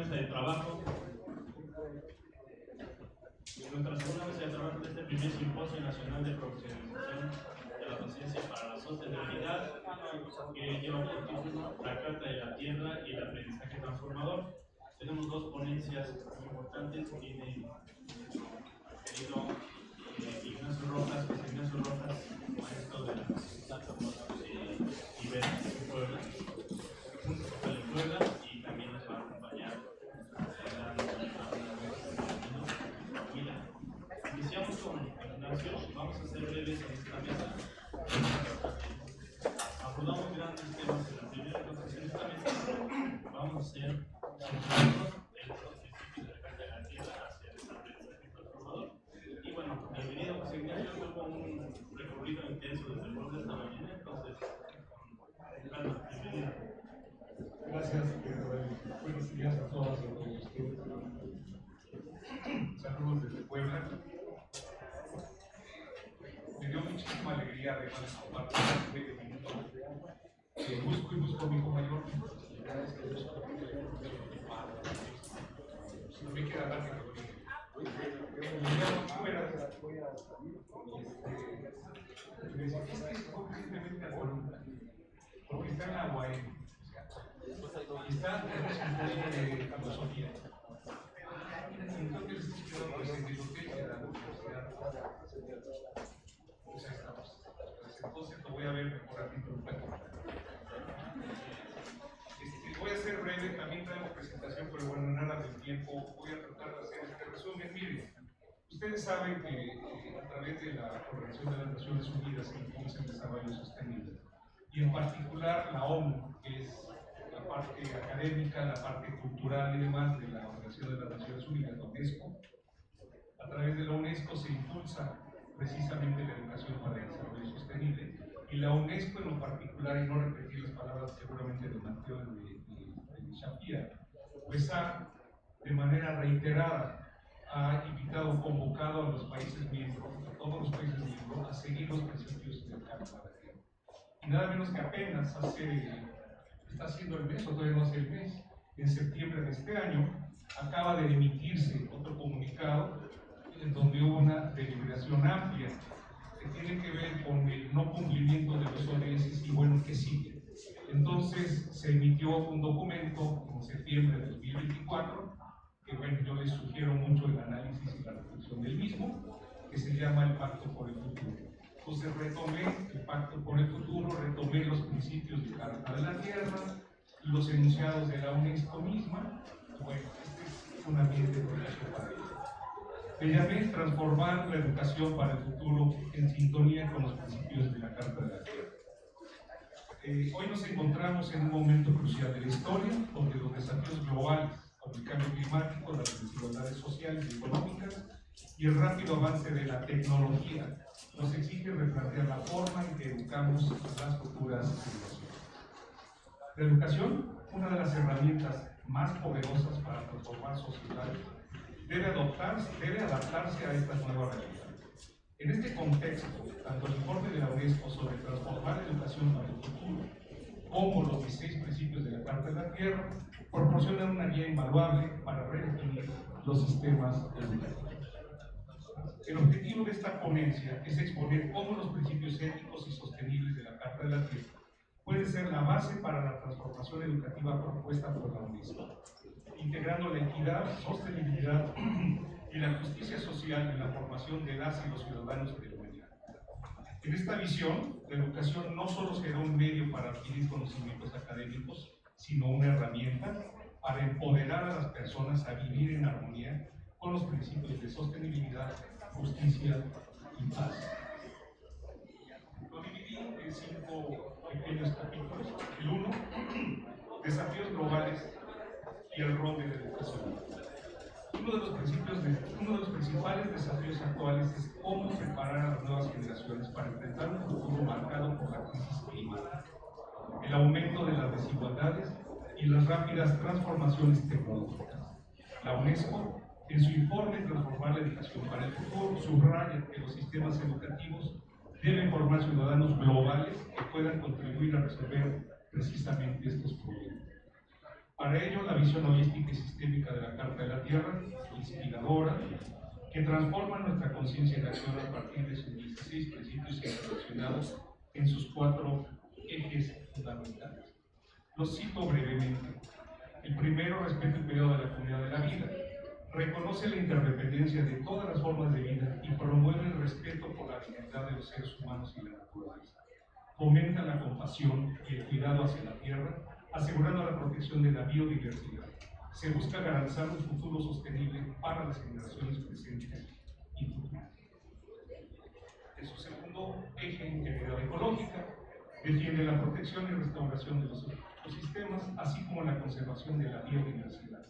mesa de trabajo. Nuestra segunda mesa de trabajo de este primer Simposio Nacional de Profesionalización de la Docencia para la Sostenibilidad, que lleva por título La Carta de la Tierra y el Aprendizaje Transformador. Tenemos dos ponencias muy importantes. Tiene querido Ignacio Rojas, José Ignacio Rojas, maestro de la Ibero de Puebla, y también nos va a acompañar Iniciamos con Ignacio. Vamos a ser breves en esta mesa. Abordamos grandes temas en la primera conversación de esta mesa. Vamos a ser centrados en los principios de la Carta de la Tierra hacia el aprendizaje transformador. Y bueno, bienvenido José Ignacio. Tuvo un recorrido intenso desde el lunes hasta mañana, entonces, Carlos, bienvenido. Gracias, buenos días a todas y a todos ustedes. Saludos desde Puebla. Me dio muchísima alegría además compartir de minutos. Busco a mi hijo mayor. No me queda nada que lo porque está en la UAM. Está en el simposio de filosofía. Entonces, pues en biblioteca de la universidad. Pues ahí estamos. Entonces lo voy a ver mejor a título práctico. Voy a ser breve, también traigo presentación, pero bueno, nada del tiempo. Voy a tratar de hacer este resumen. Miren, ustedes saben que a través de la Organización de las Naciones Unidas se impulsa el desarrollo sostenible. Y en particular la ONU, que es la parte académica, la parte cultural y demás de la Organización de las Naciones Unidas, la UNESCO. A través de la UNESCO se impulsa precisamente la educación para el desarrollo sostenible, y la UNESCO en lo particular, y no repetir las palabras seguramente de Mateo de Shapira, pues de manera reiterada ha invitado, convocado a los países miembros, a todos los países miembros, a seguir los principios del Carta de la Tierra. Y nada menos que apenas está haciendo el mes, o todavía no hace el mes, en septiembre de este año, acaba de emitirse otro comunicado en donde hubo una deliberación amplia que tiene que ver con el no cumplimiento de los ODS y bueno, que sigue. Entonces se emitió un documento en septiembre de 2024, que bueno, yo les sugiero mucho el análisis y la reflexión del mismo, que se llama el Pacto por el Futuro. Entonces retomé el Pacto por el Futuro, retomé los principios de Carta de la Tierra, los enunciados de la UNESCO misma. Bueno, este es un ambiente propicio para ello. Le llamé transformar la educación para el futuro en sintonía con los principios de la Carta de la Tierra. Hoy nos encontramos en un momento crucial de la historia, donde los desafíos globales, como el cambio climático, las desigualdades sociales y económicas y el rápido avance de la tecnología, nos exige replantear la forma en que educamos a las futuras generaciones. La educación, una de las herramientas más poderosas para transformar sociedades, debe adaptarse a estas nuevas realidades. En este contexto, tanto el informe de la UNESCO sobre transformar la educación para el futuro, como los 16 principios de la Carta de la Tierra, proporcionan una guía invaluable para redefinir los sistemas educativos. El objetivo de esta ponencia es exponer cómo los principios éticos y sostenibles de la Carta de la Tierra pueden ser la base para la transformación educativa propuesta por la UNESCO, integrando la equidad, sostenibilidad y la justicia social en la formación de las y los ciudadanos de la humanidad. En esta visión, la educación no solo será un medio para adquirir conocimientos académicos, sino una herramienta para empoderar a las personas a vivir en armonía con los principios de sostenibilidad, justicia y paz. Lo dividí en 5 pequeños capítulos. El 1, desafíos globales y el rol de la educación. Uno de los principales desafíos actuales es cómo preparar a las nuevas generaciones para enfrentar un futuro marcado por la crisis climática, el aumento de las desigualdades y las rápidas transformaciones tecnológicas. La UNESCO, en su informe Transformar la educación para el futuro, subraya que los sistemas educativos deben formar ciudadanos globales que puedan contribuir a resolver precisamente estos problemas. Para ello, la visión holística y sistémica de la Carta de la Tierra, inspiradora, que transforma nuestra conciencia de acción a partir de sus 16 principios interrelacionados en sus 4 ejes fundamentales. Los cito brevemente. El primero, respeto y cuidado de la comunidad de la vida. Reconoce la interdependencia de todas las formas de vida y promueve el respeto por la dignidad de los seres humanos y la naturaleza. Fomenta la compasión y el cuidado hacia la tierra, asegurando la protección de la biodiversidad. Se busca garantizar un futuro sostenible para las generaciones presentes y futuras. En su segundo eje, integridad ecológica, defiende la protección y restauración de los ecosistemas, así como la conservación de la biodiversidad.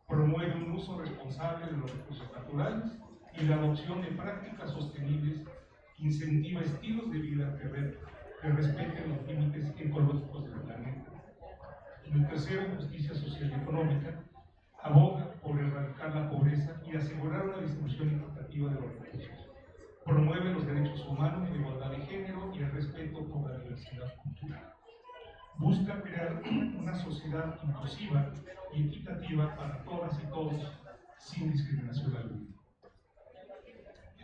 Promueve un uso responsable de los recursos naturales y la adopción de prácticas sostenibles, incentiva estilos de vida que respeten los límites ecológicos del planeta. En el tercero, justicia social y económica, aboga por erradicar la pobreza y asegurar una distribución equitativa de los recursos. Promueve los derechos humanos, la igualdad de género y el respeto por la diversidad cultural. Busca crear una sociedad inclusiva y equitativa para todas y todos, sin discriminación alguna.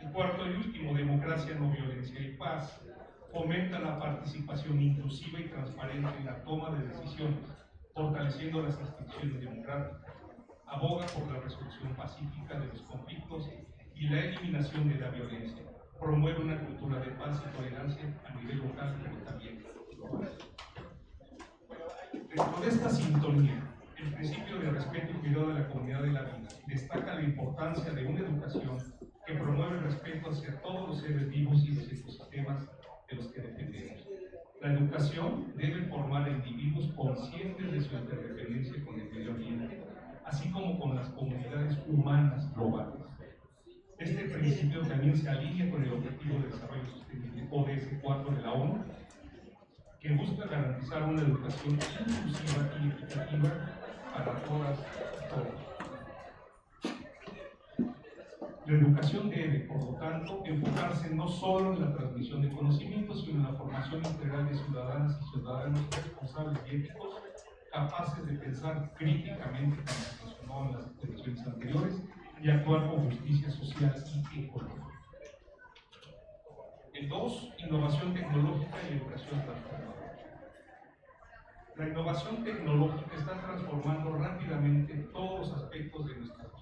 El cuarto y último, democracia, no violencia y paz, fomenta la participación inclusiva y transparente en la toma de decisiones, fortaleciendo las instituciones democráticas. Aboga por la resolución pacífica de los conflictos y la eliminación de la violencia. Promueve una cultura de paz y tolerancia a nivel local, pero también global. Dentro de esta sintonía, el principio de respeto y cuidado de la comunidad de la vida destaca la importancia de una educación que promueve el respeto hacia todos los seres vivos y los ecosistemas de los que dependemos. La educación debe formar a individuos conscientes de su interdependencia con el medio ambiente, así como con las comunidades humanas globales. Este principio también se alinea con el Objetivo de Desarrollo Sostenible, ODS 4 de la ONU, que busca garantizar una educación inclusiva y equitativa para todas y todos. La educación debe, por lo tanto, enfocarse no solo en la transmisión de conocimientos, sino en la formación integral de ciudadanas y ciudadanos responsables y éticos, capaces de pensar críticamente, como se mencionó en las intervenciones anteriores, y actuar con justicia social y ecológica. El 2, innovación tecnológica y educación transformadora. La innovación tecnológica está transformando rápidamente todos los aspectos de nuestra vida,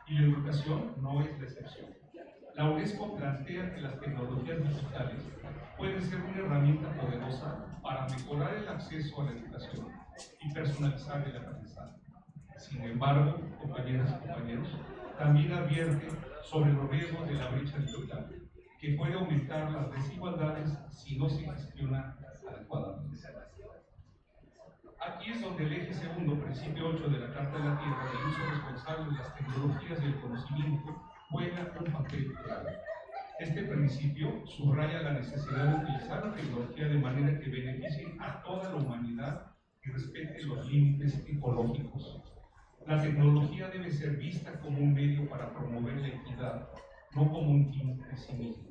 y la educación no es la excepción. La UNESCO plantea que las tecnologías digitales pueden ser una herramienta poderosa para mejorar el acceso a la educación y personalizar el aprendizaje. Sin embargo, compañeras y compañeros, también advierte sobre los riesgos de la brecha digital, que puede aumentar las desigualdades si no se gestiona adecuadamente. Aquí es donde el eje segundo, principio 8 de la Carta de la Tierra, del uso responsable de las tecnologías y el conocimiento, juega un papel clave. Este principio subraya la necesidad de utilizar la tecnología de manera que beneficie a toda la humanidad y respete los límites ecológicos. La tecnología debe ser vista como un medio para promover la equidad, no como un fin en sí mismo.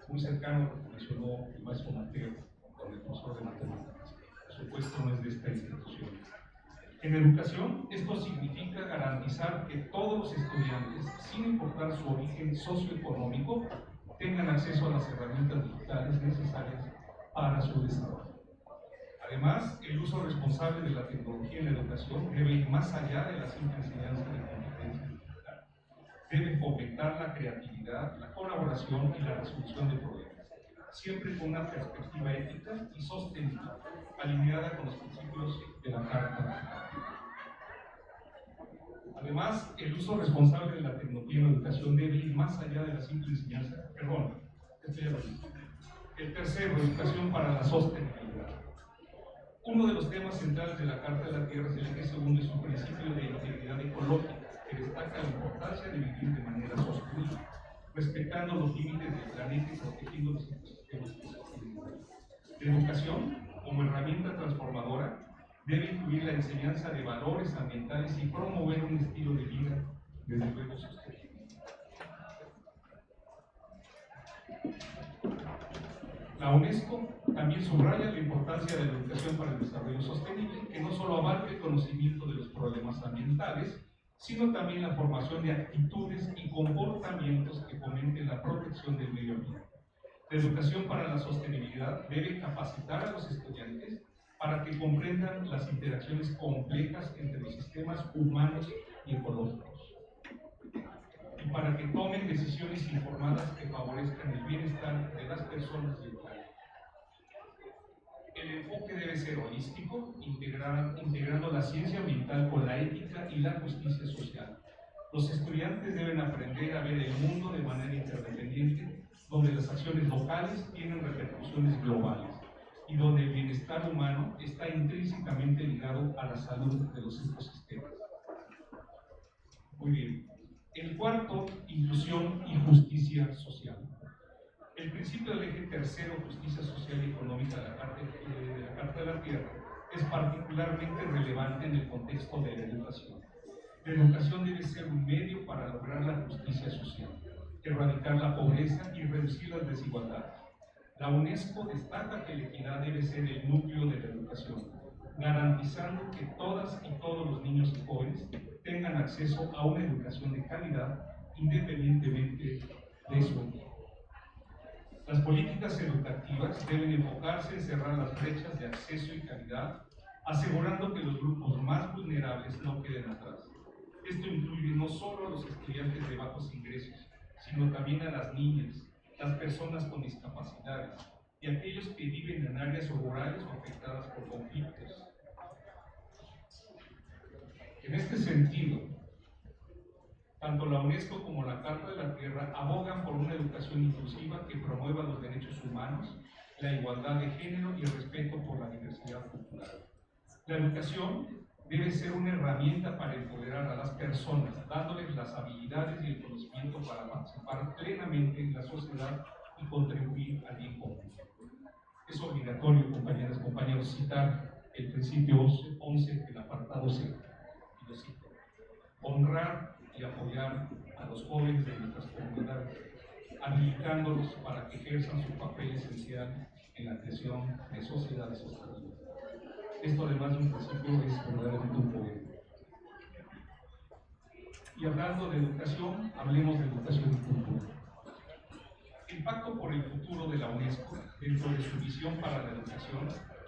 Muy cercano a lo que mencionó el maestro Mateo, con el profesor de matemáticas. Por supuesto, no es de esta institución. En educación, esto significa garantizar que todos los estudiantes, sin importar su origen socioeconómico, tengan acceso a las herramientas digitales necesarias para su desarrollo. Además, el uso responsable de la tecnología en la educación debe ir más allá de la simple enseñanza de competencias digitales. Debe fomentar la creatividad, la colaboración y la resolución de problemas, siempre con una perspectiva ética y sostenible, alineada con los principios de la Carta. Además, el uso responsable de la tecnología en la educación debe ir más allá de la simple enseñanza. Perdón, esto ya lo dije. El tercero, educación para la sostenibilidad. Uno de los temas centrales de la Carta de la Tierra es el eje segundo y su principio de integridad ecológica, que destaca la importancia de vivir de manera sostenible, respetando los límites del planeta y protegiendo los ecosistemas que sostienen. La educación, como herramienta transformadora, debe incluir la enseñanza de valores ambientales y promover un estilo de vida, desde luego, sostenible. La La UNESCO también subraya la importancia de la educación para el desarrollo sostenible, que no solo abarca el conocimiento de los problemas ambientales, sino también la formación de actitudes y comportamientos que fomenten la protección del medio ambiente. La educación para la sostenibilidad debe capacitar a los estudiantes para que comprendan las interacciones complejas entre los sistemas humanos y ecológicos, y para que tomen decisiones informadas que favorezcan el bienestar de las personas y el planeta. El enfoque debe ser holístico, integrando la ciencia ambiental con la ética y la justicia social. Los estudiantes deben aprender a ver el mundo de manera interdependiente, donde las acciones locales tienen repercusiones globales y donde el bienestar humano está intrínsecamente ligado a la salud de los ecosistemas. Muy bien. El cuarto, inclusión y justicia social. El principio del eje tercero, justicia social y económica de la Carta de la Tierra, es particularmente relevante en el contexto de la educación. La educación debe ser un medio para lograr la justicia social, erradicar la pobreza y reducir las desigualdades. La UNESCO destaca que la equidad debe ser el núcleo de la educación, garantizando que todas y todos los niños y jóvenes tengan acceso a una educación de calidad independientemente de su origen. Las políticas educativas deben enfocarse en cerrar las brechas de acceso y calidad, asegurando que los grupos más vulnerables no queden atrás. Esto incluye no solo a los estudiantes de bajos ingresos, sino también a las niñas, las personas con discapacidades y aquellos que viven en áreas rurales o afectadas por conflictos. En este sentido, tanto la UNESCO como la Carta de la Tierra abogan por una educación inclusiva que promueva los derechos humanos, la igualdad de género y el respeto por la diversidad cultural. La educación debe ser una herramienta para empoderar a las personas, dándoles las habilidades y el conocimiento para participar plenamente en la sociedad y contribuir al bien común. Es obligatorio, compañeras y compañeros, citar el principio 11 del apartado C. Y lo cito: honrar y apoyar a los jóvenes de nuestras comunidades, habilitándolos para que ejerzan su papel esencial en la creación de sociedades sostenibles. Esto, además de un principio, es verdaderamente un poder. Y hablando de educación, hablemos de educación y cultura. El Pacto por el Futuro de la UNESCO, dentro de su visión para la educación,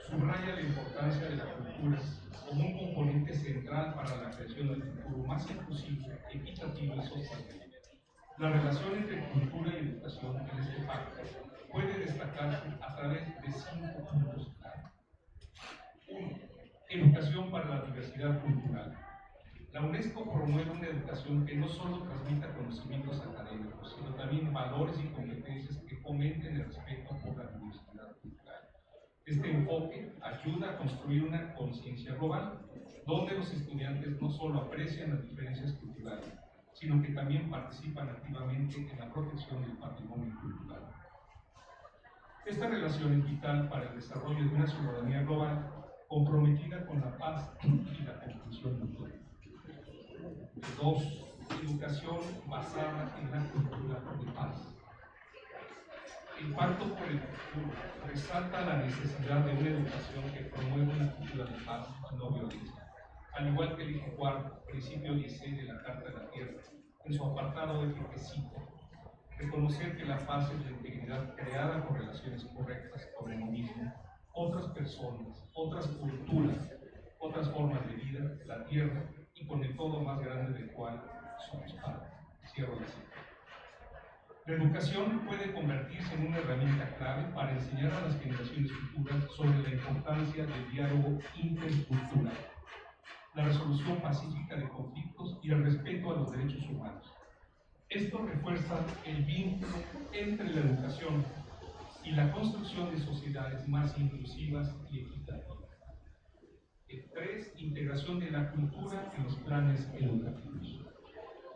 subraya la importancia de la cultura como un componente central para la creación del futuro más inclusivo, equitativo y sostenible. La relación entre cultura y educación en este pacto puede destacarse a través de 5 puntos clave. 1. Educación para la diversidad cultural. La UNESCO promueve una educación que no solo transmita conocimientos académicos, sino también valores y competencias que fomenten el respeto por la diversidad cultural. Este enfoque ayuda a construir una conciencia global, donde los estudiantes no solo aprecian las diferencias culturales, sino que también participan activamente en la protección del patrimonio cultural. Esta relación es vital para el desarrollo de una ciudadanía global comprometida con la paz y la comprensión mutua. 2. Educación basada en la cultura de paz. El Pacto por el Futuro resalta la necesidad de una educación que promueva una cultura de paz y no violencia, al igual que el eje cuarto, principio 16 de la Carta de la Tierra, en su apartado de que cita: reconocer que la paz es la integridad creada por relaciones correctas con el mismo, otras personas, otras culturas, otras formas de vida, la tierra y con el todo más grande del cual somos parte. Cierro la cita. La educación puede convertirse en una herramienta clave para enseñar a las generaciones futuras sobre la importancia del diálogo intercultural, la resolución pacífica de conflictos y el respeto a los derechos humanos. Esto refuerza el vínculo entre la educación y la construcción de sociedades más inclusivas y equitativas. 3. Integración de la cultura en los planes educativos.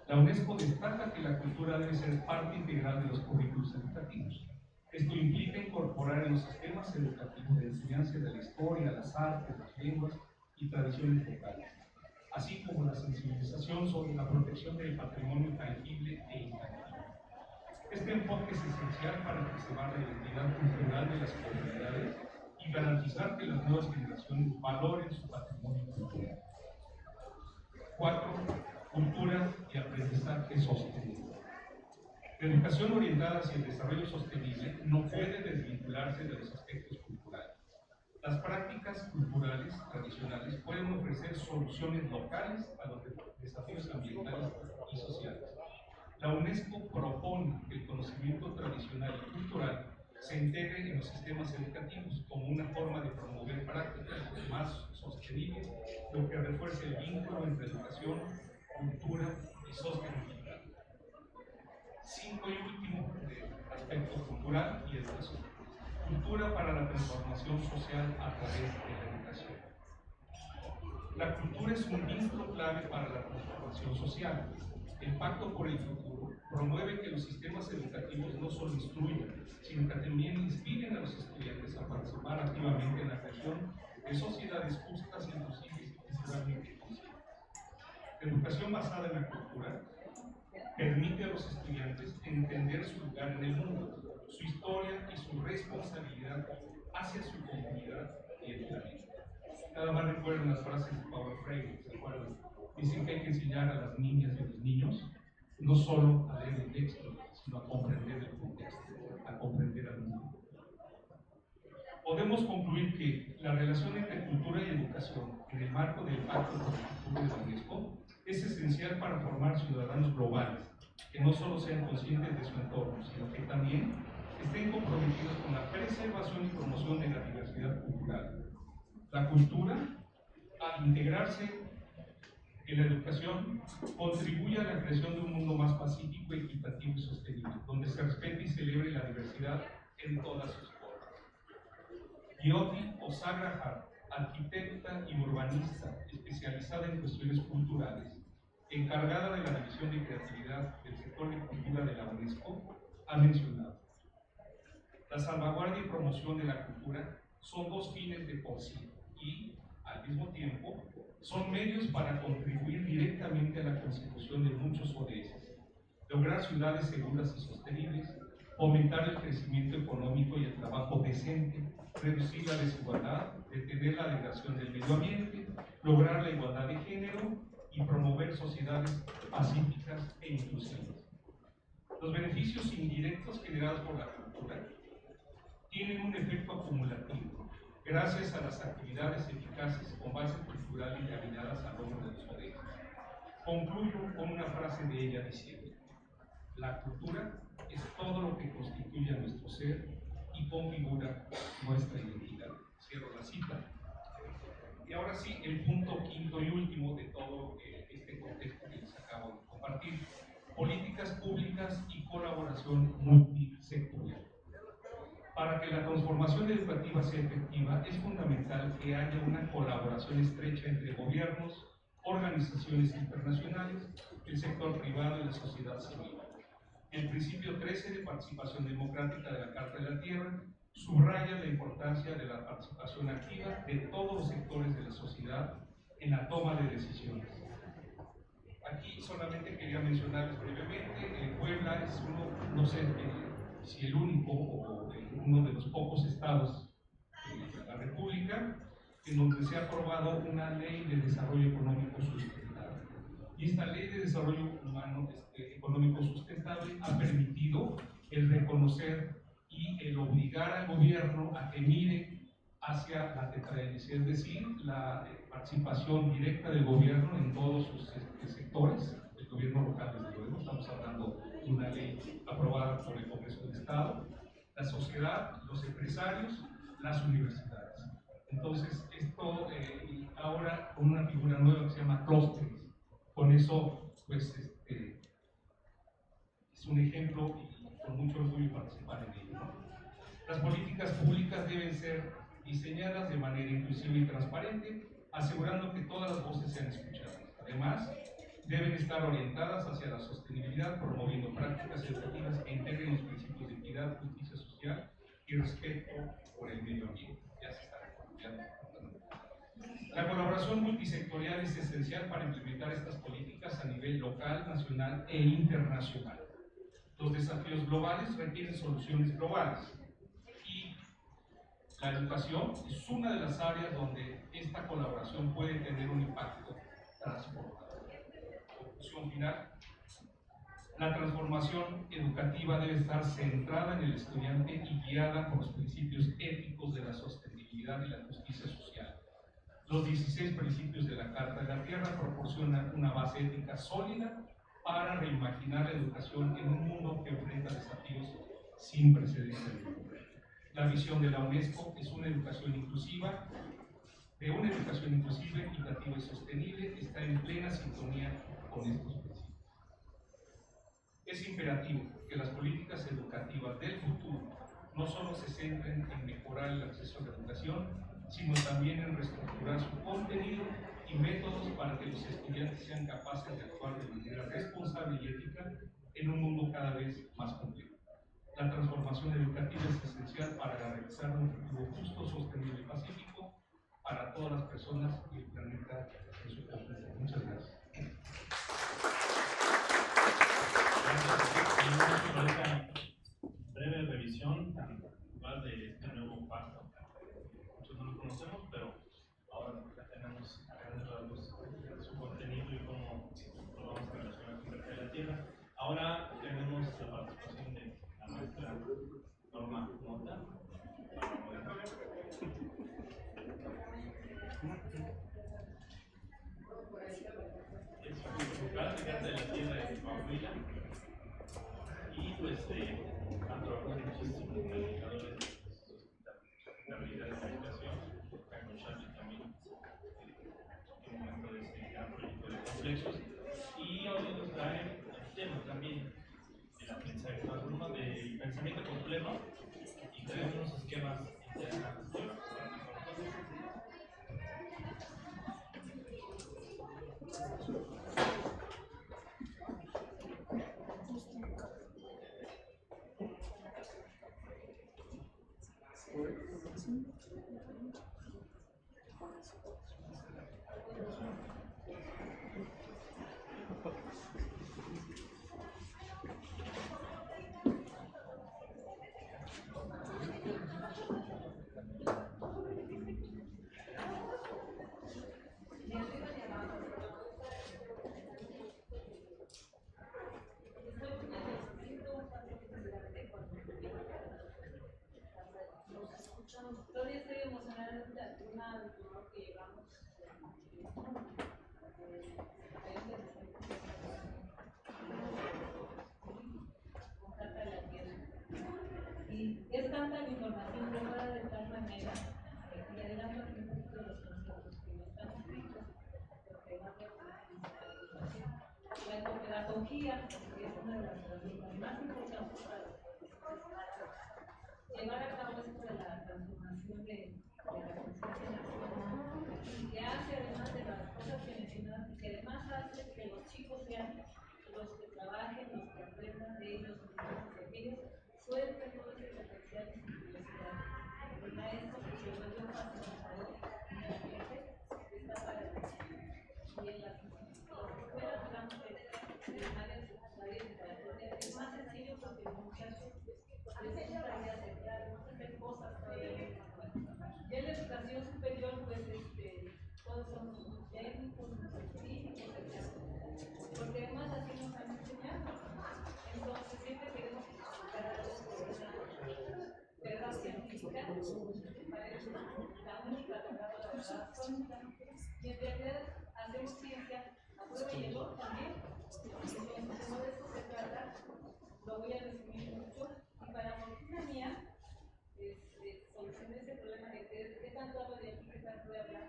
La UNESCO destaca que la cultura debe ser parte integral de los currículos educativos. Esto implica incorporar en los sistemas educativos de enseñanza de la historia, las artes, las lenguas y tradiciones locales, así como la sensibilización sobre la protección del patrimonio tangible e intangible. Este enfoque es esencial para preservar la identidad cultural de las comunidades y garantizar que las nuevas generaciones valoren su patrimonio cultural. 4. Cultura y aprendizaje sostenible. La educación orientada hacia el desarrollo sostenible no puede desvincularse de los aspectos culturales. Las prácticas culturales tradicionales pueden ofrecer soluciones locales a los desafíos ambientales y sociales. La UNESCO propone que el conocimiento tradicional y cultural se integre en los sistemas educativos como una forma de promover prácticas más sostenibles, lo que refuerce el vínculo entre educación, cultura y sostenibilidad. 5 y último, aspecto cultural y educación. Cultura para la transformación social a través de la educación. La cultura es un vínculo clave para la transformación social. El Pacto por el Futuro promueve que los sistemas educativos no solo instruyan, sino que también inspiren a los estudiantes a participar activamente en la creación de sociedades justas, inclusivas y culturalmente conscientes. La educación basada en la cultura permite a los estudiantes entender su lugar en el mundo, su historia y su responsabilidad hacia su comunidad y el planeta. Nada más recuerden las frases de Paulo Freire, ¿se acuerdan? Dicen que hay que enseñar a las niñas y a los niños no solo a leer el texto, sino a comprender el contexto, a comprender al mundo. Podemos concluir que la relación entre cultura y educación en el marco del Pacto por el Futuro de la UNESCO es esencial para formar ciudadanos globales que no solo sean conscientes de su entorno, sino que también estén comprometidos con la preservación y promoción de la diversidad cultural. La cultura, al integrarse en la educación, contribuye a la creación de un mundo más pacífico, equitativo y sostenible, donde se respete y celebre la diversidad en todas sus formas. Jyoti Osagra, arquitecta y urbanista especializada en cuestiones culturales, encargada de la División de Creatividad del sector de cultura de la UNESCO, ha mencionado: la salvaguardia y promoción de la cultura son dos fines de por sí y, al mismo tiempo, son medios para contribuir directamente a la consecución de muchos ODS, lograr ciudades seguras y sostenibles, fomentar el crecimiento económico y el trabajo decente, reducir la desigualdad, detener la degradación del medio ambiente, lograr la igualdad de género y promover sociedades pacíficas e inclusivas. Los beneficios indirectos generados por la cultura tienen un efecto acumulativo gracias a las actividades eficaces con base cultural encaminadas al logro de los ODS. Concluyo con una frase de ella diciendo: la cultura es todo lo que constituye a nuestro ser y configura nuestra identidad. Cierro la cita. Y ahora sí, el punto quinto y último de todo este contexto que les acabo de compartir: políticas públicas y colaboración multisectorial. Para que la transformación educativa sea efectiva, es fundamental que haya una colaboración estrecha entre gobiernos, organizaciones internacionales, el sector privado y la sociedad civil. El principio 13 de participación democrática de la Carta de la Tierra subraya la importancia de la participación activa de todos los sectores de la sociedad en la toma de decisiones. Aquí solamente quería mencionarles brevemente, Puebla es uno, no sé si el único o uno de los pocos estados de la República en donde se ha aprobado una ley de desarrollo económico sustentable. Y esta ley de desarrollo humano, económico sustentable ha permitido el reconocer y el obligar al gobierno a que mire hacia la tetradición, es decir, la participación directa del gobierno en todos sus sectores, el gobierno local, desde luego, estamos hablando de una ley aprobada por el Congreso del Estado, la sociedad, los empresarios, las universidades. Entonces, esto ahora con una figura nueva que se llama clústeres. Con eso, pues, es un ejemplo y con mucho orgullo participar en ello, ¿no? Las políticas públicas deben ser diseñadas de manera inclusiva y transparente, asegurando que todas las voces sean escuchadas. Además, deben estar orientadas hacia la sostenibilidad, promoviendo prácticas educativas que integren los principios de equidad, justicia social y respeto por el medio ambiente. Ya se está recomendando. La colaboración multisectorial es esencial para implementar estas políticas a nivel local, nacional e internacional. Los desafíos globales requieren soluciones globales y la educación es una de las áreas donde esta colaboración puede tener un impacto transformador. Conclusión final. La transformación educativa debe estar centrada en el estudiante y guiada por los principios éticos de la sostenibilidad y la justicia social. Los 16 principios de la Carta de la Tierra proporcionan una base ética sólida para reimaginar la educación en un mundo que enfrenta desafíos sin precedentes. La visión de la UNESCO es una educación inclusiva, equitativa y sostenible, está en plena sintonía con estos principios. Es imperativo que las políticas educativas del futuro no solo se centren en mejorar el acceso a la educación, sino también en reestructurar su contenido y métodos para que los estudiantes sean capaces de actuar de manera responsable y ética en un mundo cada vez más complejo. La transformación educativa es esencial para garantizar un futuro justo, sostenible y pacífico para todas las personas y el planeta en su conjunto. Muchas gracias. Por esta breve revisión de este nuevo pacto. Muchos no lo conocemos, pero ahora ya tenemos a grandes rasgos su contenido y cómo lo vamos a relacionar con Carta de la Tierra. Ahora tenemos la participación de la maestra Norma Mota. Es titular de Carta de la Tierra de Coahuila. Y pues han trabajado en muchísimos indicadores de sustentabilidad de la educación, con Charlie también en un momento de este gran proyecto de complejos. Y hoy nos traen el tema también del aprendizaje transformador, del pensamiento complejo, y traen unos esquemas interesantes que vamos a compartir con nosotros. Todavía estoy emocionada de una que llevamos con Carta de la Tierra. Y es tanta la información preparada de tal manera que adelanto aquí un poquito los conceptos que no están escritos, porque no hay la pedagogía, que es una de las herramientas más importantes para llevar a cabo esto de la transformación de la conciencia nacional, y que hace, además de las cosas que mencionaron, que además hace que los chicos sean los que trabajen, los que aprendan de ellos mismos, que ellos suelten todo ese potencial y su curiosidad. El maestro que se vuelve un facilitador en el ambiente está para el y en las escuelas, digamos, primarias, secundarias, preparatorias, es más sencillo porque los muchachos les gusta hacer cosas todavía. Ya en la educación superior, pues todos son técnicos, científicos, etc. Porque además así nos han enseñado. Entonces siempre queremos explicar algo sobre una verdad científica, parece la única verdad o la verdad absoluta. Y en realidad hacemos ciencia a prueba y error también. Entonces, como de eso se trata, lo voy a resumir mucho. Y para fortuna mía, solucioné ese problema de qué tanto hablo de aquí, qué tanto voy a hablar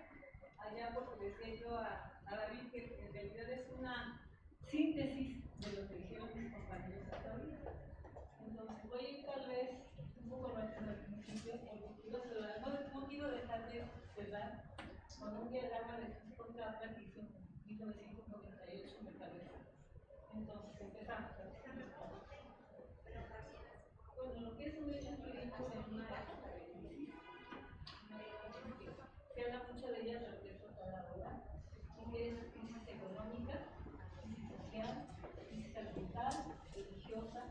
allá, porque decía yo a David que en realidad es una síntesis de lo que dijeron mis compañeros hasta ahorita. Entonces voy a ir tal vez un poco rápido al principio, porque no quiero dejar de cerrar con un diagrama de contrata que hizo en 1998, me parece. Entonces empezamos. Bueno, lo que es un hecho jurídico en una época de crisis, se habla mucho de ella, regreso a la hora, y que es crisis económica, crisis social, crisis ambiental, religiosa,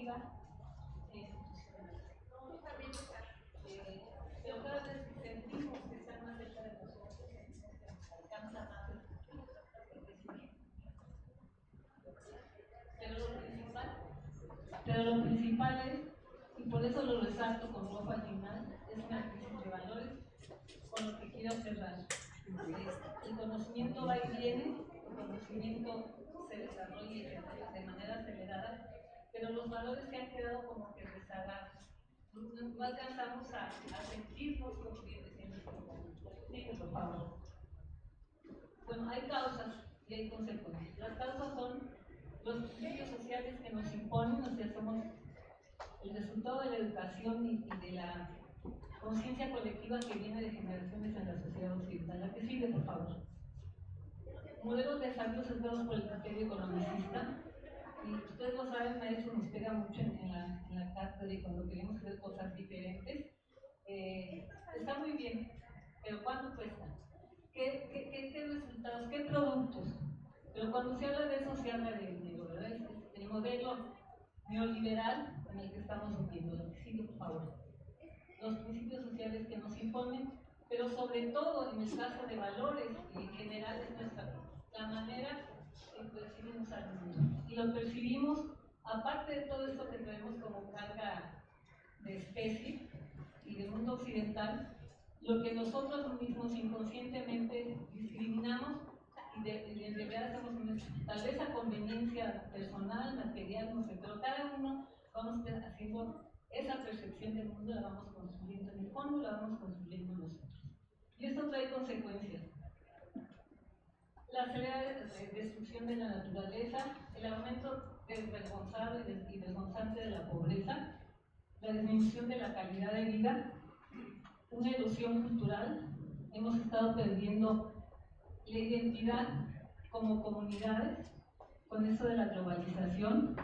colectiva pero cada vez que sentimos que están más cerca de nosotros, que alcanza más el crecimiento. Pero lo principal es, y por eso lo resalto con rojo al final, es una crisis de valores con lo que quiero cerrar. El conocimiento va y viene, el conocimiento se desarrolla de manera acelerada, pero los valores se han quedado como que rezagados. No alcanzamos a sentirnos como bienes en este momento. Sí, por favor. Bueno, hay causas y hay consecuencias. Las causas son los principios sociales que nos imponen, o sea, somos el resultado de la educación y de la conciencia colectiva que viene de generaciones en la sociedad occidental. La que sigue, por favor. Modelos de desarrollo sesgados por el criterio economicista. Y ustedes lo saben, maestro, nos pega mucho en la cátedra y cuando queremos hacer cosas diferentes. Está muy bien, pero ¿cuánto cuesta? ¿Qué resultados? ¿Qué productos? Pero cuando se habla de eso, se habla de dinero, ¿verdad? El modelo neoliberal en el que estamos viviendo. Lo que sigue, por favor. Los principios sociales que nos imponen, pero sobre todo en el caso de valores y en general es la manera en que percibimos al mundo. Y lo percibimos, aparte de todo esto que tenemos como carga de especie y del mundo occidental, lo que nosotros mismos inconscientemente discriminamos y en realidad hacemos tal vez a conveniencia personal, material, no sé, pero cada uno vamos haciendo esa percepción del mundo, la vamos construyendo en el fondo, la vamos construyendo nosotros. Y esto trae consecuencias. La acelerada destrucción de la naturaleza, el aumento desvergonzado y desgonzante de la pobreza, la disminución de la calidad de vida, una erosión cultural. Hemos estado perdiendo la identidad como comunidades con eso de la globalización.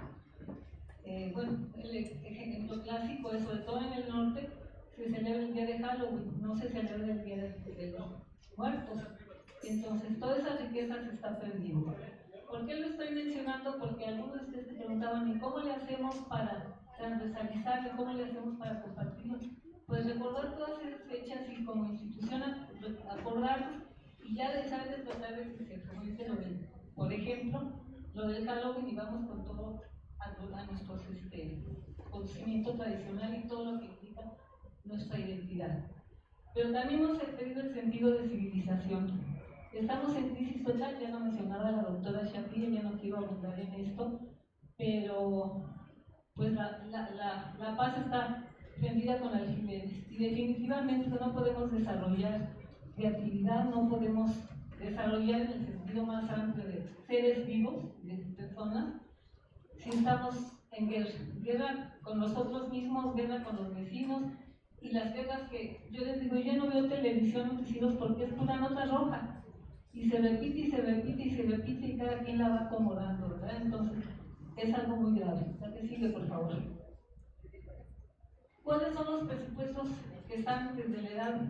Bueno, el ejemplo clásico es, sobre todo en el norte, se celebra el día de Halloween, no se celebra el día de los muertos. Entonces, toda esa riqueza se está perdiendo. ¿Por qué lo estoy mencionando? Porque algunos de ustedes se preguntaban, ¿y cómo le hacemos para transversalizarlo? ¿Cómo le hacemos para compartirlo? Pues recordar todas esas fechas y como institución acordarnos y ya de saber tratar de que se fomente lo del, por ejemplo, lo del Halloween y vamos con todo a nuestro conocimiento tradicional y todo lo que implica nuestra identidad. Pero también hemos perdido el sentido de civilización. Estamos en crisis total, ya lo mencionaba la doctora Shapiro, ya no quiero abundar en esto, pero pues la paz está prendida con alfileres y definitivamente no podemos desarrollar creatividad, no podemos desarrollar en el sentido más amplio de seres vivos, de personas, si estamos en guerra con nosotros mismos, guerra con los vecinos, y las guerras que yo les digo, yo no veo televisión noticieros porque es pura nota roja, y se repite y se repite y se repite y cada quien la va acomodando, ¿verdad? Entonces es algo muy grave. La que sigue, por favor. ¿Cuáles son los presupuestos que están desde la edad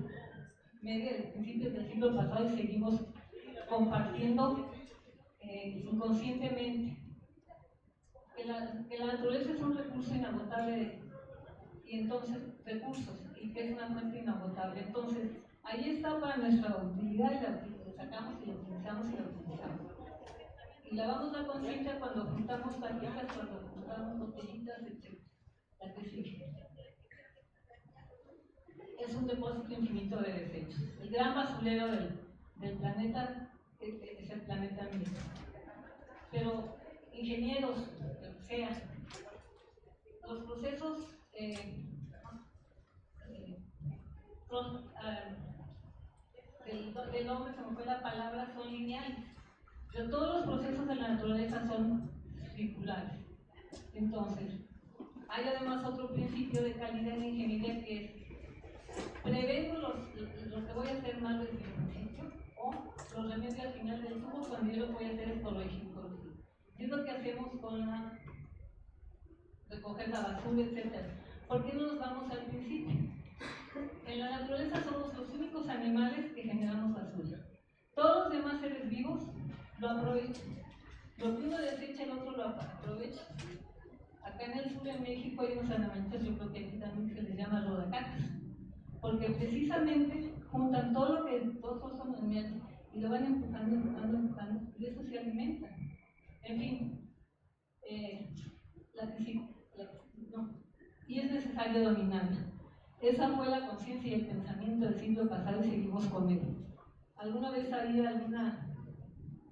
media, de principios del siglo pasado y seguimos compartiendo inconscientemente? Que la naturaleza es un recurso inagotable y entonces recursos y que es una fuente inagotable. Entonces, ahí está para nuestra utilidad y la sacamos y la utilizamos y la utilizamos. Y lavamos la conciencia cuando juntamos tarjetas, cuando juntamos botellitas, etc. La que sigue. Es un depósito infinito de desechos. El gran basurero del planeta es el planeta mismo. Pero ingenieros, lo que sea, los procesos del hombre, se me fue la palabra, son lineales. Pero todos los procesos de la naturaleza son circulares. Entonces, hay además otro principio de calidad en ingeniería que es prevengo lo que voy a hacer mal desde el principio o los remedios al final del tubo cuando yo lo voy a hacer ecológico. Y es lo que hacemos con recoger la basura, etc. ¿Por qué no nos vamos al principio? En la naturaleza somos los únicos animales que generamos basura. Todos los demás seres vivos lo aprovechan. Lo que uno desecha, el otro lo aprovecha. Acá en el sur de México hay unos animalitos, yo creo que aquí también se les llama rodacacas, porque precisamente juntan todo lo que todos son animales y lo van empujando, y de eso se alimentan. En fin, no. Y es necesario dominarla. Esa fue la conciencia y el pensamiento del siglo pasado y seguimos con él. ¿Alguna vez había alguna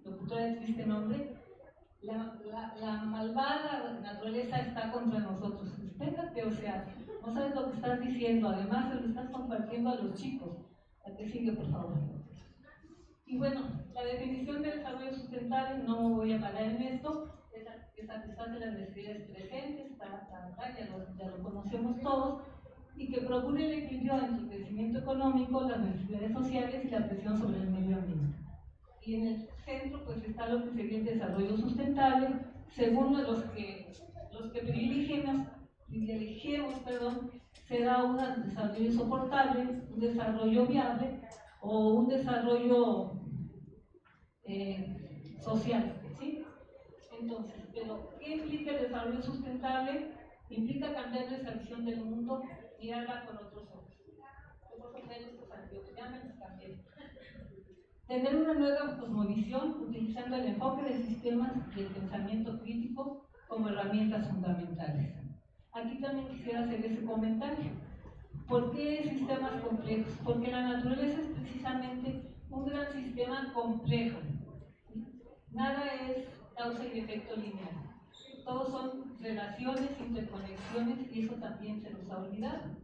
locutora de triste nombre? La malvada naturaleza está contra nosotros. Espérate, o sea, no sabes lo que estás diciendo, además se lo estás compartiendo a los chicos. La que sigue, por favor. Y bueno, la definición de desarrollo sustentable, no voy a parar en esto, es satisface las necesidades presentes, ya lo conocemos todos, y que procure el equilibrio entre el crecimiento económico, las necesidades sociales y la presión sobre el medio ambiente. Y en el centro pues está lo que sería el desarrollo sustentable, según los que privilegiemos, será un desarrollo soportable, un desarrollo viable o un desarrollo social, ¿sí? Entonces, pero ¿qué implica el desarrollo sustentable? Implica cambiar nuestra visión del mundo, mirarla con otros ojos. Yo por ejemplo, estos anteojos, ya me los cambié. Tener una nueva cosmovisión utilizando el enfoque de sistemas del pensamiento crítico como herramientas fundamentales. Aquí también quisiera hacer ese comentario. ¿Por qué sistemas complejos? Porque la naturaleza es precisamente un gran sistema complejo. Nada es causa y efecto lineal. Todos son relaciones, interconexiones, y eso también se nos ha olvidado.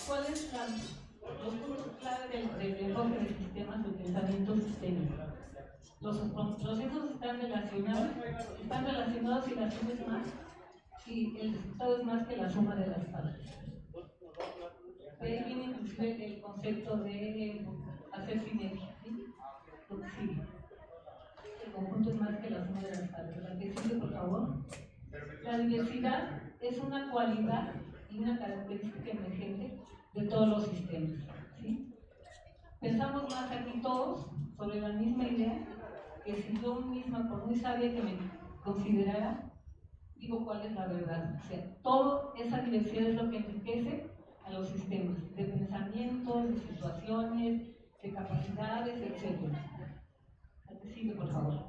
¿Cuáles son los puntos clave del enfoque de sistemas de pensamiento sistémico? Los procesos están relacionados y la suma es más, y el resultado es más que la suma de las partes. De ahí viene inclusive el concepto de hacer sinergia, ¿sí? Lo que sigue. El conjunto es más que la suma de las partes. La que sigue, por favor. La diversidad es una cualidad y una característica emergente de todos los sistemas, ¿sí? Pensamos más aquí todos sobre la misma idea, que si yo misma, por muy sabia que me considerara, digo cuál es la verdad. O sea, toda esa diversidad es lo que enriquece a los sistemas de pensamientos, de situaciones, de capacidades, etc. Sigue, por favor.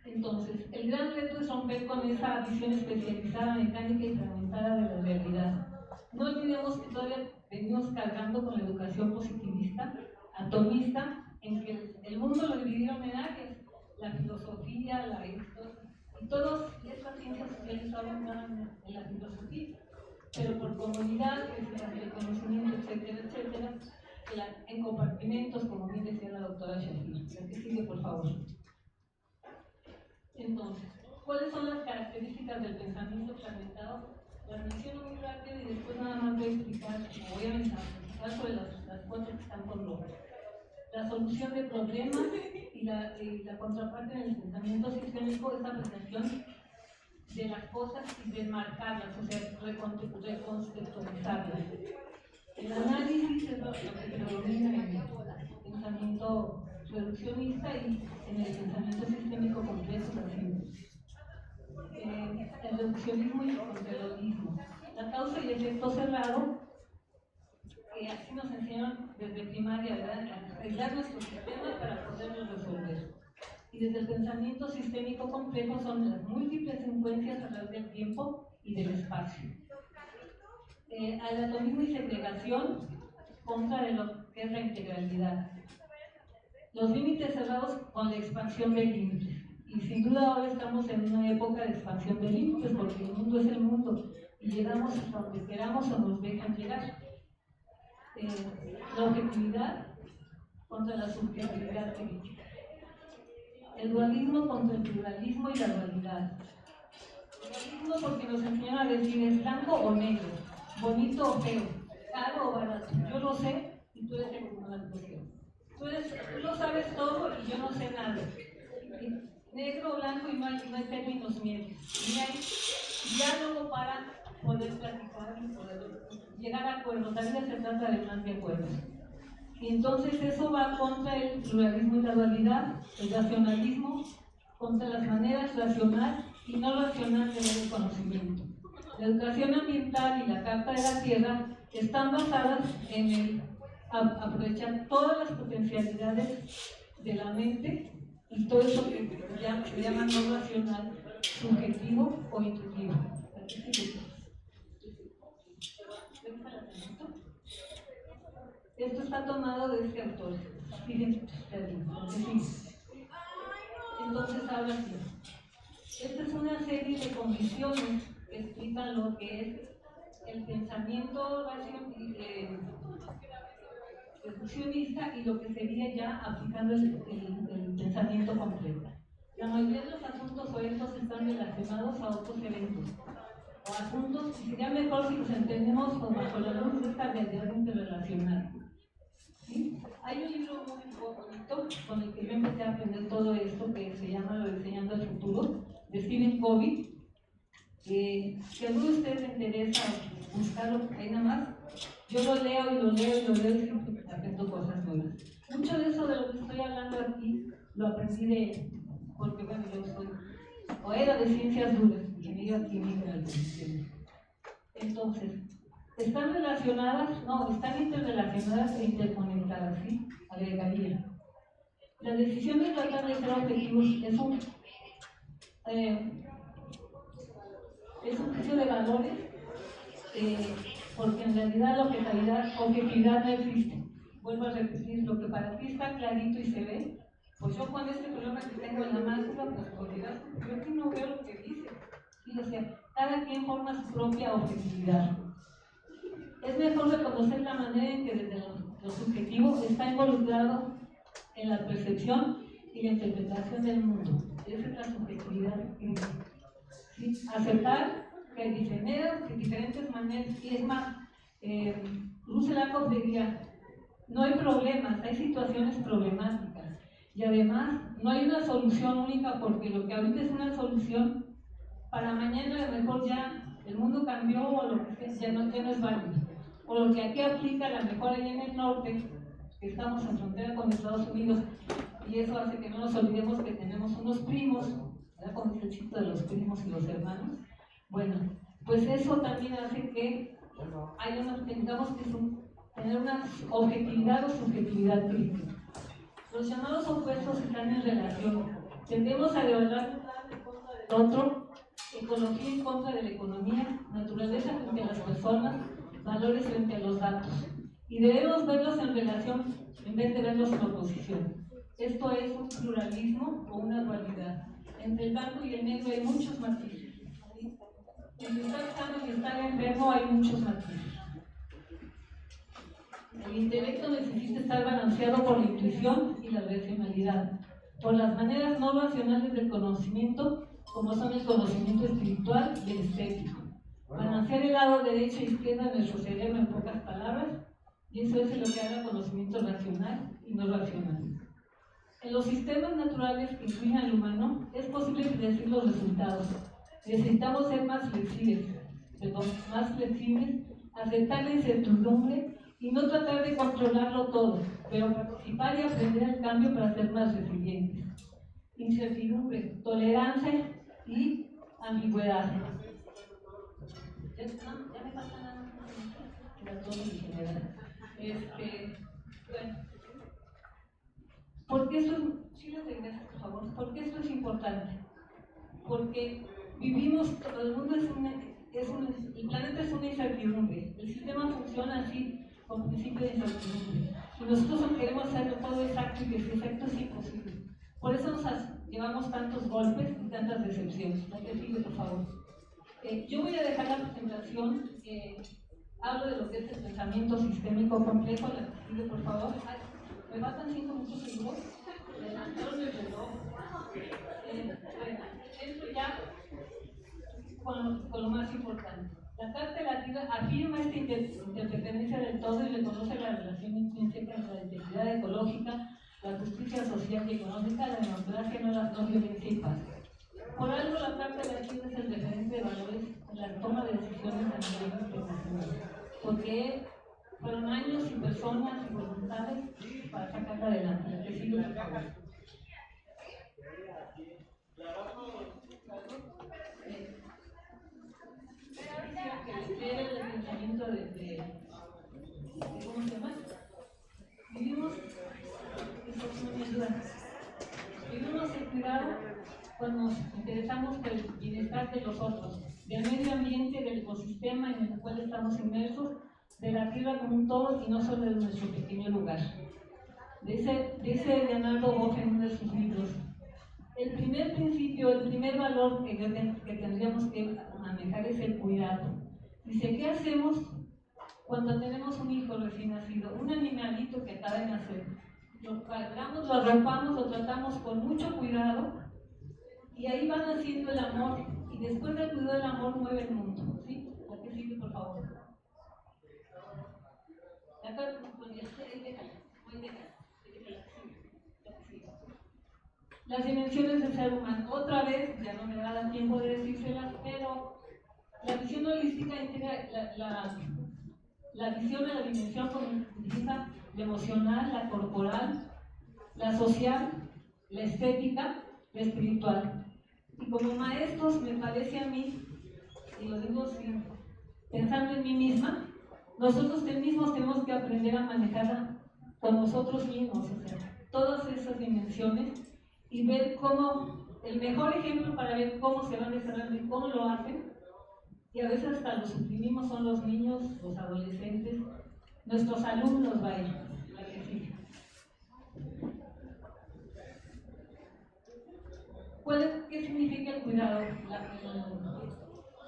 Entonces, el gran reto es romper con esa visión especializada, mecánica y fragmentada de la realidad. No olvidemos que todavía venimos cargando con la educación positivista, atomista, en que el mundo lo dividieron en áreas, la filosofía, la historia, y todas estas ciencias sociales avanzaban en la filosofía, pero por comunidad, el conocimiento, etcétera, etcétera, en compartimentos, como bien decía la doctora Shafir. La que sigue, por favor. Entonces, ¿cuáles son las características del pensamiento fragmentado? Las menciono muy rápido y después nada más voy a explicar, o voy a mencionar sobre las cuatro que están por rojo. La solución de problemas y la contraparte en el pensamiento sistémico es la apreciación de las cosas y desmarcarlas, o sea, reconceptualizarlas. El análisis es lo que predomina en el pensamiento reduccionista y en el pensamiento sistémico complejo también. El reduccionismo y el contelonismo. La causa y el efecto cerrado, que así nos enseñaron desde primaria, ¿verdad? A arreglar nuestros sistemas para poderlos resolver. Y desde el pensamiento sistémico complejo son las múltiples influencias a través del tiempo y del espacio. Al atomismo y segregación contra de lo que es la integralidad. Los límites cerrados con la expansión de límites. Y sin duda ahora estamos en una época de expansión de límites porque el mundo es el mundo y llegamos hasta donde queramos o nos dejan llegar. La objetividad contra la subjetividad crítica. El dualismo contra el pluralismo y la dualidad. El dualismo porque nos enseñan a decir es blanco o negro, bonito o feo, caro o barato. Yo lo sé y tú eres el que no la cuestión. Tú lo sabes todo y yo no sé nada. Negro o blanco y no hay términos medios. Y hay diálogo para poder platicar y poder llegar a acuerdos. La vida se trata de más de acuerdos. Y entonces eso va contra el pluralismo y la dualidad, el racionalismo, contra las maneras racional y no racional de ver el conocimiento. La educación ambiental y la Carta de la Tierra están basadas en el aprovechar todas las potencialidades de la mente y todo eso que se llama no racional, subjetivo o intuitivo. Esto está tomado de este autor, Steven Sterling. Entonces habla así. Esta es una serie de condiciones que explican lo que es el pensamiento reduccionista y lo que sería ya aplicando el pensamiento completo. La mayoría de los asuntos o eventos están relacionados a otros eventos o asuntos, y sería mejor si los entendemos bajo la luz de esta realidad interrelacional. ¿Sí? Hay un libro muy bonito con el que yo empecé a aprender todo esto que se llama Diseñando el Futuro, de Stephen Covey. Si a alguno de ustedes les interesa buscarlo, ahí nada más, yo lo leo y lo leo y lo leo y siempre aprendo cosas nuevas. Mucho de eso de lo que estoy hablando aquí lo aprendí de él, porque bueno, yo soy, o era de ciencias duras, ingeniería química y física. Entonces, ¿están relacionadas? No, están interrelacionadas e interconectadas, ¿sí? Agregaría. La decisión de tratar de ser objetivos es un juicio de valores, porque en realidad la objetividad no existe. Vuelvo a repetir, lo que para ti está clarito y se ve, pues yo con este problema que tengo en la mácula, pues olvidar, yo aquí no veo lo que dice. ¿Sí? O sea, cada quien forma su propia objetividad. Es mejor reconocer la manera en que desde lo subjetivo está involucrado en la percepción y la interpretación del mundo. Esa es la subjetividad crítica. ¿Sí? Aceptar que hay diferentes maneras, y es más, Russell Ackoff diría, no hay problemas, hay situaciones problemáticas, y además no hay una solución única, porque lo que ahorita es una solución, para mañana a lo mejor ya el mundo cambió o lo que sea, ya no es válido. O lo que aquí aplica, a lo mejor allá en el norte, que estamos en frontera con Estados Unidos, y eso hace que no nos olvidemos que tenemos unos primos, ¿verdad? Como dice el chiste de los primos y los hermanos. Bueno, pues eso también hace que tengamos que tener una objetividad o subjetividad crítica. Los llamados opuestos están en relación. Tendemos a devaluar un lado en contra del otro, ecología en contra de la economía, naturaleza frente a las personas, valores frente a los datos. Y debemos verlos en relación en vez de verlos en oposición. Esto es un pluralismo o una dualidad. Entre el blanco y el negro hay muchos matices. ¿Sí? Entre estar sano y estar enfermo hay muchos matices. El intelecto necesita estar balanceado por la intuición y la racionalidad, por las maneras no racionales del conocimiento, como son el conocimiento espiritual y el estético. Balancear el lado derecho e izquierda de nuestro cerebro en pocas palabras, y eso es lo que haga conocimiento racional y no racional. En los sistemas naturales que incluyen al humano, es posible predecir los resultados. Necesitamos ser más flexibles, aceptar la incertidumbre y no tratar de controlarlo todo, pero participar y aprender el cambio para ser más resilientes. Incertidumbre, tolerancia y ambigüedad. Ya me falta nada más. Bueno. ¿Por qué esto por favor? ¿Por qué esto es importante? Porque vivimos, todo el mundo el planeta es una incertidumbre. El sistema funciona así, con principio de incertidumbre. Y nosotros queremos hacerlo todo exacto y que sea exacto es imposible. Por eso nos llevamos tantos golpes y tantas decepciones. La que sigue, por favor. Yo voy a dejar la presentación. Hablo de lo que es el pensamiento sistémico complejo. La que sigue, por favor. ¿Me faltan 5 minutos seguros? Adelantaron el reloj. Entro ya con lo más importante. La Carta de la Tierra afirma esta interdependencia del todo y reconoce la relación intrínseca entre la integridad ecológica, la justicia social y económica, la democracia, no violencia y paz. Por algo, la Carta de la Tierra es el referente de valores en la toma de decisiones a nivel internacional, porque Fueron años y personas y voluntades para sacarla adelante. La que sigue, por favor. Que era el pensamiento de ¿cómo se llama? Vivimos el cuidado cuando nos interesamos por el bienestar de los otros, del medio ambiente, del ecosistema en el cual estamos inmersos, de la tierra como un todo y no solo de nuestro pequeño lugar. Dice Leonardo Boff en uno de sus libros: el primer principio, el primer valor que tendríamos que manejar es el cuidado. Dice, ¿qué hacemos cuando tenemos un hijo recién nacido, un animalito que acaba de nacer? Lo cargamos, lo arropamos, lo tratamos con mucho cuidado y ahí va naciendo el amor, y después del cuidado del amor mueve el mundo, ¿sí? ¿A qué sigue, por favor? Las dimensiones del ser humano. Otra vez, ya no me da tiempo de decírselas, pero la visión holística integra la visión de la dimensión cognitiva, la emocional, la corporal, la social, la estética, la espiritual. Y como maestros me parece a mí, y lo digo pensando en mí misma, nosotros mismos tenemos que aprender a manejarla con nosotros mismos, o sea, todas esas dimensiones, y ver cómo, el mejor ejemplo para ver cómo se van desarrollando y cómo lo hacen, y a veces hasta los suprimimos, son los niños, los adolescentes, nuestros alumnos, vaya, la que sigue. ¿Qué significa el cuidado?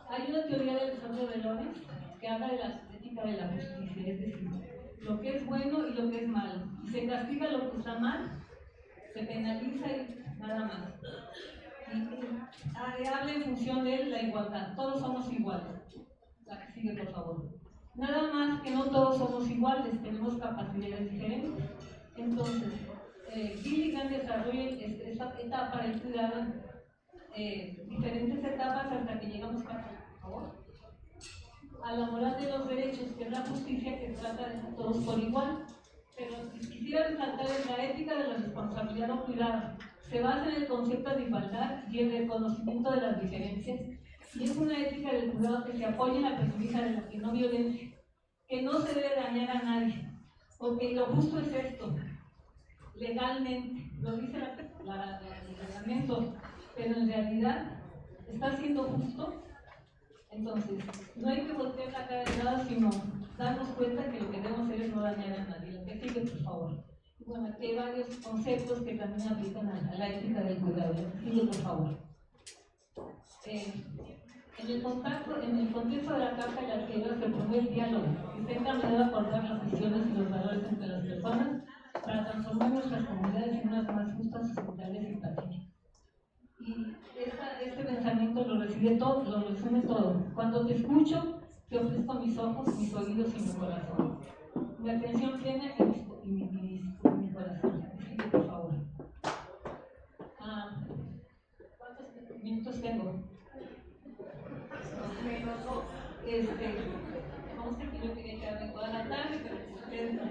Hay una teoría del desarrollo de Lorenz que habla de la ética de la justicia, es decir, lo que es bueno y lo que es malo. Y se castiga lo que está mal, se penaliza y nada más. Y habla en función de la igualdad, todos somos iguales. La que sigue, por favor. Nada más que no todos somos iguales, tenemos capacidades diferentes. Entonces, Gilligan desarrolla esta etapa del cuidado, diferentes etapas hasta que llegamos a la moral de los derechos, que es la justicia que trata de todos por igual. Pero quisiera resaltar la ética de la responsabilidad o cuidado. Se basa en el concepto de igualdad y el reconocimiento de las diferencias, y es una ética del cuidado que se apoya en la premisa de la que no violencia, que no se debe dañar a nadie, porque lo justo es esto, legalmente, lo dice el reglamento, pero en realidad está siendo justo. Entonces, no hay que voltear la cara de nada, sino darnos cuenta que lo que debemos hacer es no dañar a nadie. La que sigue, por favor. Bueno, aquí hay varios conceptos que también aplican a la ética del cuidado. La que sigue, por favor. En el contexto de la Carta de la Tierra se promueve el diálogo, que está encaminado a acordar las visiones y los valores entre las personas para transformar nuestras comunidades en unas más justas, sustentables y pacíficas. Y este pensamiento lo resume todo. Cuando te escucho, te ofrezco mis ojos, mis oídos y mi corazón. Mi atención plena y mi corazón. Así que, por favor. ¿Cuántos minutos tengo? Menos dos. No sé que yo quería quedarme toda la tarde, pero ustedes no.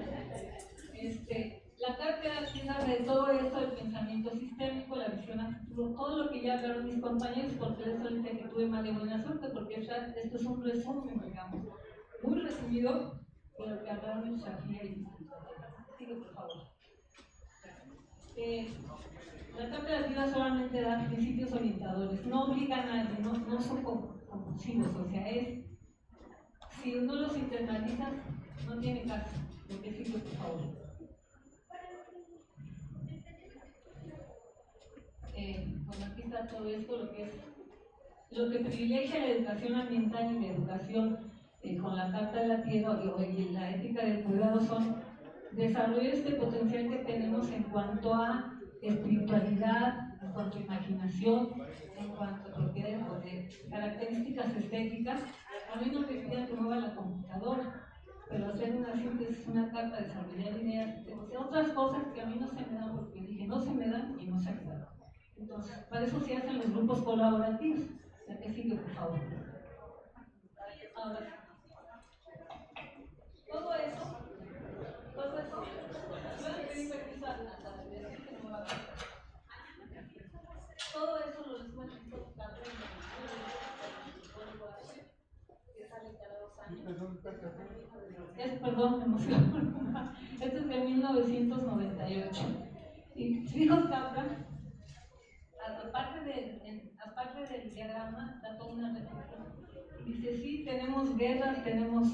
La Carta habla de todo esto del pensamiento sistémico, la visión a futuro, todo lo que ya hablaron mis compañeros, porque eso ahorita que tuve más de buena suerte, porque esto es un resumen, digamos, muy resumido de lo que hablaron en Shafia y sigue, por favor. La Carta de la Tierra solamente da principios orientadores, no obliga a nadie, no son compulsivos, o sea, si uno los internaliza, no tiene caso. Lo que sigue, por favor. Bueno, aquí está todo esto, lo que privilegia la educación ambiental y la educación con la Carta de la Tierra y la ética del cuidado son desarrollar este potencial que tenemos en cuanto a espiritualidad, en cuanto a imaginación, en cuanto a propiedades, características estéticas. A mí no me piden que mueva la computadora, pero hacer una síntesis, una carta, desarrollar ideas, otras cosas que a mí no se me dan, porque dije no se me dan y no se me dan. Entonces, para eso se hacen los grupos colaborativos. La que sigue, por favor. Ahora, todo eso me emociono. Este es de 1998. Y Friedrich Capra, aparte del diagrama, da toda una reflexión. Dice, sí, tenemos guerras, tenemos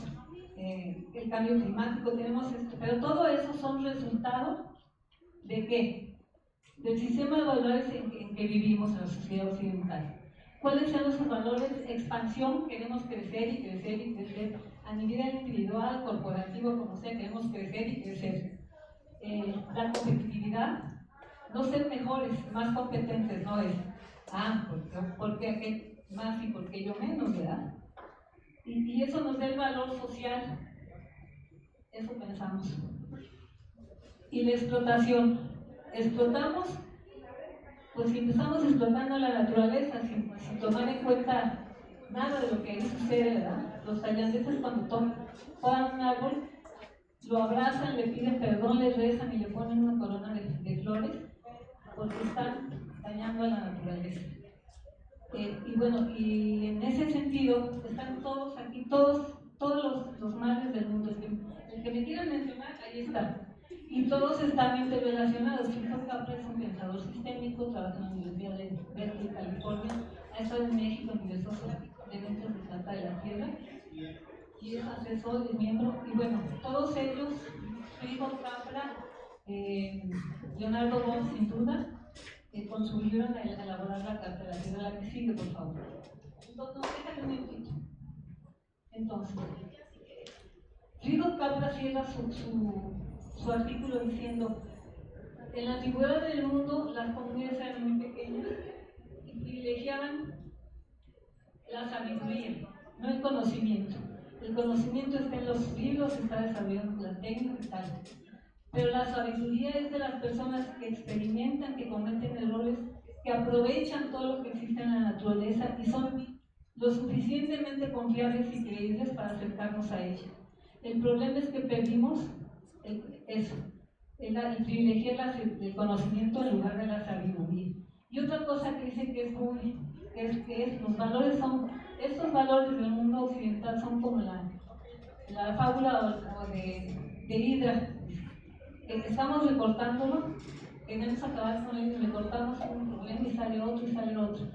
el cambio climático, tenemos esto, pero todo eso son resultado ¿de qué? Del sistema de valores en que vivimos en la sociedad occidental. ¿Cuáles son los valores? Expansión, queremos crecer y crecer y crecer a nivel individual, corporativo, como sea, queremos crecer y crecer. La competitividad, no ser mejores, más competentes, no es, ¿por qué aquel más y por qué yo menos, verdad? Y eso nos da el valor social, eso pensamos. Y la explotación, explotamos, pues si empezamos explotando la naturaleza sin tomar en cuenta nada de lo que ahí sucede, ¿verdad? Los tailandeses cuando podan un árbol, lo abrazan, le piden perdón, le rezan y le ponen una corona de flores porque están dañando a la naturaleza. Y bueno, y en ese sentido están todos aquí, todos los males del mundo. El que me quieran mencionar, ahí está. Y todos están interrelacionados. Friedrich Capra es un pensador sistémico, trabaja en la Universidad de Berkeley, California, ha estado en México en diversos eventos de Trata de la Tierra, y es asesor, es miembro, y bueno, todos ellos, Friedrich Capra, Leonardo Bohm, sin duda, contribuyeron a elaborar la Carta de la Tierra. La que sigue, por favor. Entonces, déjame un minutito. Entonces, Friedrich Capra cierra su artículo diciendo: en la antigüedad del mundo las comunidades eran muy pequeñas y privilegiaban la sabiduría, no el conocimiento. El conocimiento está en los libros, está desarrollando la técnica y tal. Pero la sabiduría es de las personas que experimentan, que cometen errores, que aprovechan todo lo que existe en la naturaleza y son lo suficientemente confiables y creíbles para acercarnos a ella. El problema es que perdimos eso, el privilegiar el conocimiento en lugar de la sabiduría. Y otra cosa que dice que es los valores estos valores del mundo occidental son como la fábula de Hidra. Estamos recortándolo, queremos acabar con él, recortamos un problema y sale otro y sale otro.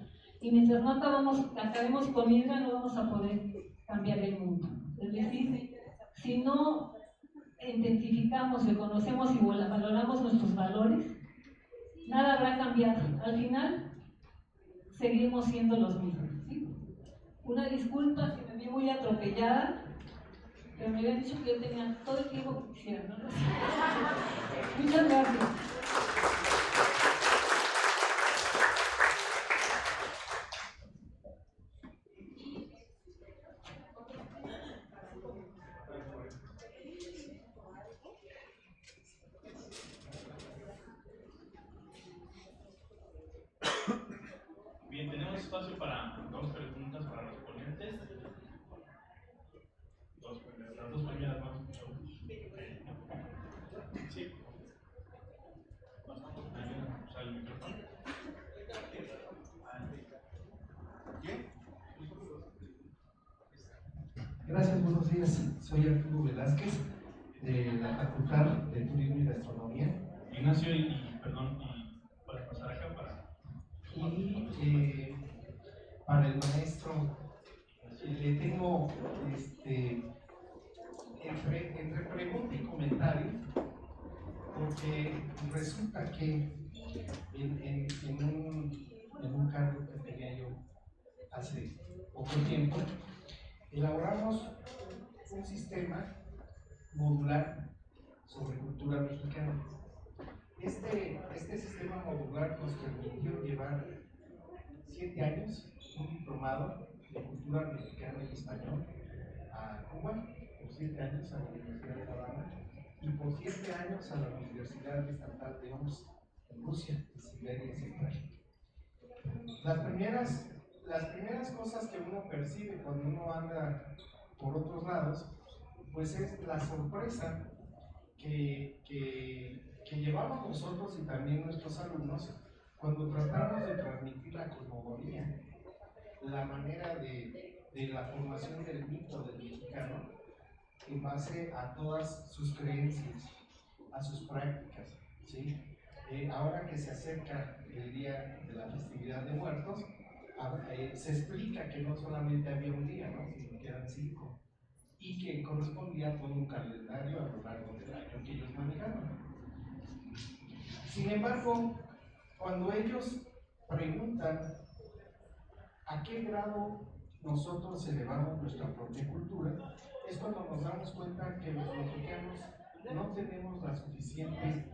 Y mientras no acabemos con Hidra, no vamos a poder cambiar el mundo. Es decir, si no identificamos, reconocemos y valoramos nuestros valores, nada habrá cambiado. Al final, seguimos siendo los mismos, ¿sí? Una disculpa si me vi muy atropellada, pero me habían dicho que yo tenía todo el tiempo que quisiera, ¿no? Muchas gracias. Bien, tenemos espacio para dos preguntas para los ponentes. Las dos primeras más. Sí. ¿Sale el micrófono? Gracias, buenos días. Soy Arturo Velázquez, de la Facultad de Turismo y Gastronomía. Ignacio, perdón, puedes pasar acá para. Y para el maestro, le tengo entre pregunta y comentario, porque resulta que en un cargo que tenía yo hace poco tiempo, elaboramos un sistema modular sobre cultura mexicana. Este sistema modular nos permitió llevar 7 años un diplomado de cultura mexicana y español a Cuba, por 7 años a la Universidad de La Habana y por 7 años a la Universidad Estatal de Omsk en Rusia, en Siberia Central. Las primeras cosas que uno percibe cuando uno anda por otros lados, pues es la sorpresa que llevamos nosotros y también nuestros alumnos cuando tratamos de transmitir la cosmogonía, la manera de la formación del mito del mexicano en base a todas sus creencias, a sus prácticas, ¿sí? Ahora que se acerca el día de la festividad de muertos, se explica que no solamente había un día, ¿no? Sino que eran 5, y que correspondía a todo un calendario a lo largo del año que ellos manejaban. Sin embargo, cuando ellos preguntan a qué grado nosotros elevamos nuestra propia cultura, es cuando nos damos cuenta que los mexicanos no tenemos la suficiente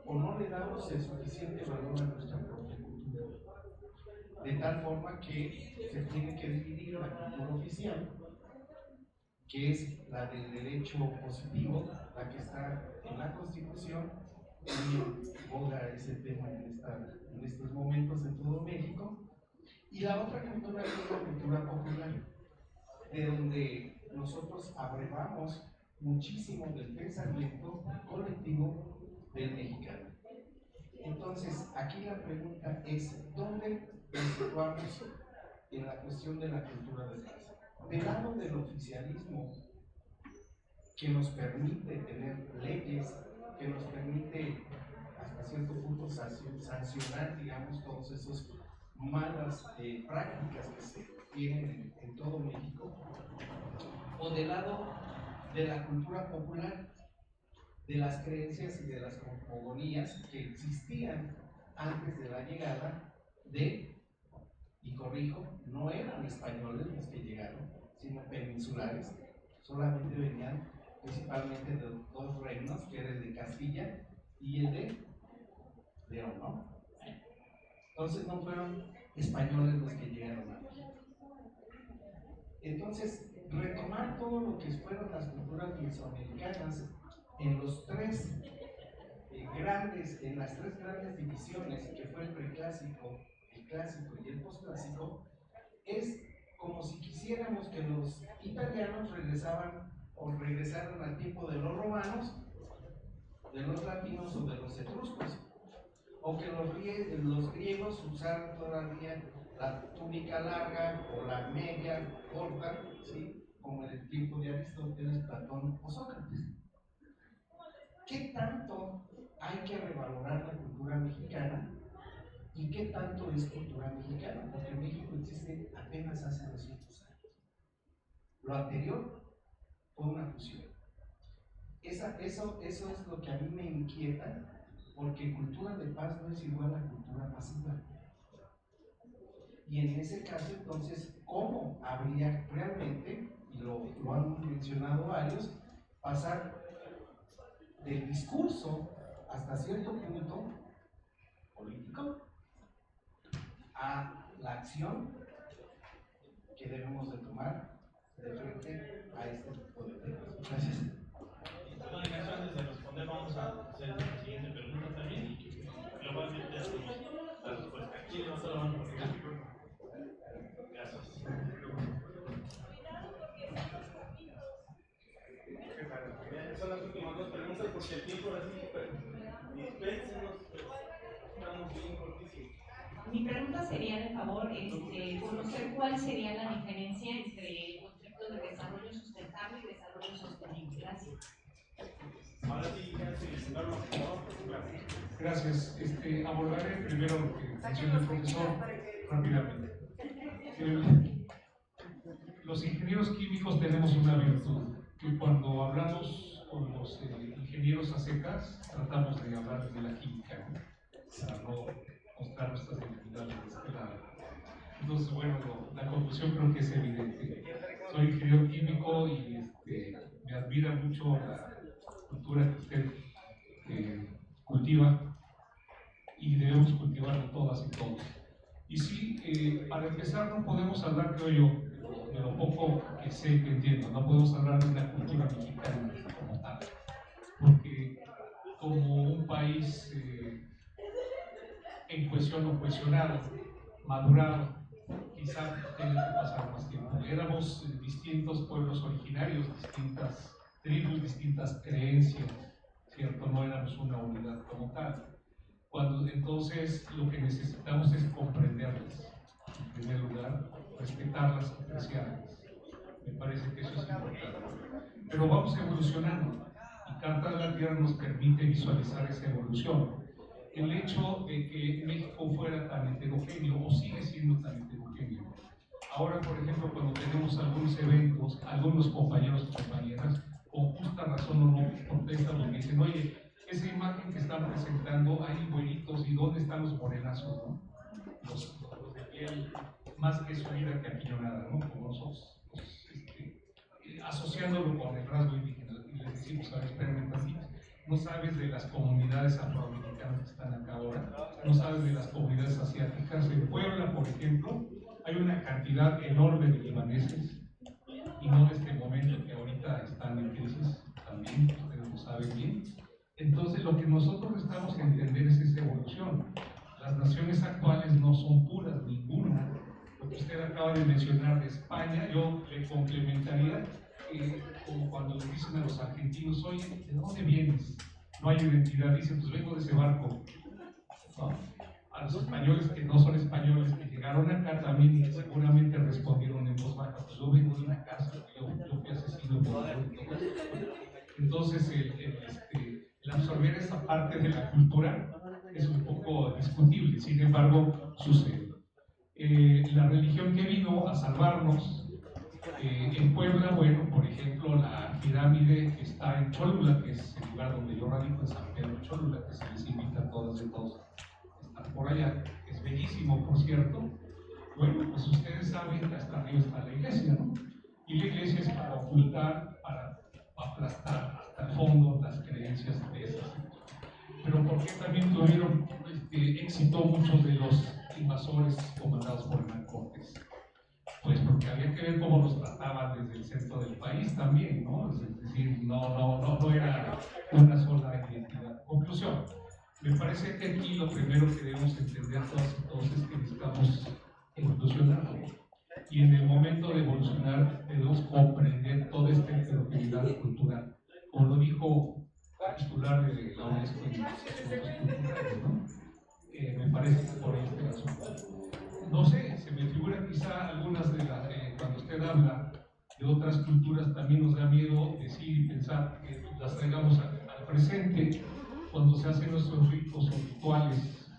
o no le damos el suficiente valor a nuestra propia cultura. De tal forma que se tiene que dividir la cultura oficial, que es la del derecho positivo, la que está en la Constitución, y en boga ese tema en estos momentos en todo México, y la otra cultura es la cultura popular, de donde nosotros abrevamos muchísimo del pensamiento colectivo del mexicano. Entonces, aquí la pregunta es, ¿dónde nos situamos en la cuestión de la cultura de paz? Del lado del oficialismo, que nos permite tener leyes, que nos permite hasta cierto punto sancionar, digamos, todos esos malas prácticas que se tienen en todo México, o del lado de la cultura popular, de las creencias y de las cosmogonías que existían antes de la llegada de, y corrijo, no eran españoles los que llegaron, sino peninsulares, solamente venían principalmente de 2 reinos, que era el de Castilla y el de León, ¿no? Entonces no fueron españoles los que llegaron a México. Entonces, retomar todo lo que fueron las culturas mesoamericanas en los en las tres grandes divisiones, que fue el preclásico, el clásico y el posclásico, es como si quisiéramos que los italianos regresaran al tiempo de los romanos, de los latinos o de los etruscos, o que los griegos usaran todavía la túnica larga o la media corta, ¿sí? Como en el tiempo de Aristóteles, Platón o Sócrates. ¿Qué tanto hay que revalorar la cultura mexicana y qué tanto es cultura mexicana? Porque México existe apenas hace 200 años. Lo anterior fue una fusión. Eso es lo que a mí me inquieta, porque cultura de paz no es igual a cultura pasiva. Y en ese caso, entonces, ¿cómo habría realmente, y lo han mencionado varios, pasar del discurso hasta cierto punto político a la acción que debemos de tomar de frente a este tipo de temas? Gracias. Bueno, en caso, antes de responder, vamos a hacer la siguiente pregunta también y globalmente hacemos la respuesta. Aquí no solo vamos a poner. Gracias. Son las últimas 2 preguntas porque el tiempo ahora sí, dispénsenos, estamos bien cortísimos. Mi pregunta sería, de favor, conocer cuál sería la diferencia entre el concepto de desarrollo sustentable y desarrollo sostenible. Gracias. Ahora sí, Carlos, por favor. Gracias. Abordaré primero lo que mencionó el profesor rápidamente. Los ingenieros químicos tenemos una virtud, que cuando hablamos con los ingenieros a secas, tratamos de hablar de la química, ¿no? Para no mostrar nuestras debilidades de este lado. Entonces, bueno, la conclusión creo que es evidente. Soy ingeniero químico y me admira mucho la cultura que usted cultiva, y debemos cultivarlo todas y todos. Y sí, para empezar, no podemos hablar, creo yo, de lo poco que sé, que entiendo, no podemos hablar de una cultura mexicana como tal, porque como un país en cohesión o cohesionado, madurado, quizá tenga que pasar más tiempo. Éramos distintos pueblos originarios, distintas tribus, distintas creencias, ¿cierto? No éramos una unidad como tal. Entonces lo que necesitamos es comprenderlas, en primer lugar, respetarlas, apreciarlas. Me parece que eso es importante. Pero vamos evolucionando y Carta de la Tierra nos permite visualizar esa evolución. El hecho de que México fuera tan heterogéneo o sigue siendo tan heterogéneo. Ahora, por ejemplo, cuando tenemos algunos eventos, algunos compañeros y compañeras, con justa razón o no, protestan porque dicen, oye, esa imagen que están presentando, hay güeritos, ¿y dónde están los morenazos, no? Los de piel más que subida que apiñonada, ¿no? Como nosotros, asociándolo con el rasgo indígena. Y les decimos, a ver, espérame tantito, no sabes de las comunidades afroamericanas que están acá ahora, no sabes de las comunidades asiáticas. En Puebla, por ejemplo, hay una cantidad enorme de libaneses, y no en este momento que ahorita están en crisis, también, ustedes lo saben bien. Entonces, lo que nosotros necesitamos entender es esa evolución. Las naciones actuales no son puras, ninguna. Lo que usted acaba de mencionar de España, yo le complementaría como cuando le dicen a los argentinos, oye, ¿de dónde vienes? No hay identidad, dicen, pues vengo de ese barco, ¿no? A los españoles que no son españoles, que llegaron acá también seguramente respondieron en voz baja, pues yo vengo de una casa, yo fui asesino y todo. Entonces, el absorber esa parte de la cultura es un poco discutible, sin embargo, sucede. La religión que vino a salvarnos, en Puebla, bueno, por ejemplo, la pirámide que está en Cholula, que es el lugar donde yo radico, en San Pedro Cholula, que se les invita a todas y todos a estar por allá, es bellísimo, por cierto. Bueno, pues ustedes saben que hasta arriba está la iglesia, ¿no? Y la iglesia es para ocultar, para aplastar hasta el fondo las creencias de esas. Pero ¿por qué también tuvieron éxito muchos de los invasores comandados por Hernán Cortés? Pues porque había que ver cómo los trataban desde el centro del país también, ¿no? Es decir, no era una sola identidad. Conclusión, me parece que aquí lo primero que debemos entender todos es que necesitamos evolucionar. Y en el momento de evolucionar debemos comprender toda esta heterogeneidad cultural. Como lo dijo el titular de la UNESCO en los asuntos culturales, ¿no? Me parece que por ahí está el asunto. No sé, se me figura quizá algunas de las, cuando usted habla de otras culturas, también nos da miedo decir y pensar que las traigamos al presente, cuando se hacen nuestros ritos o rituales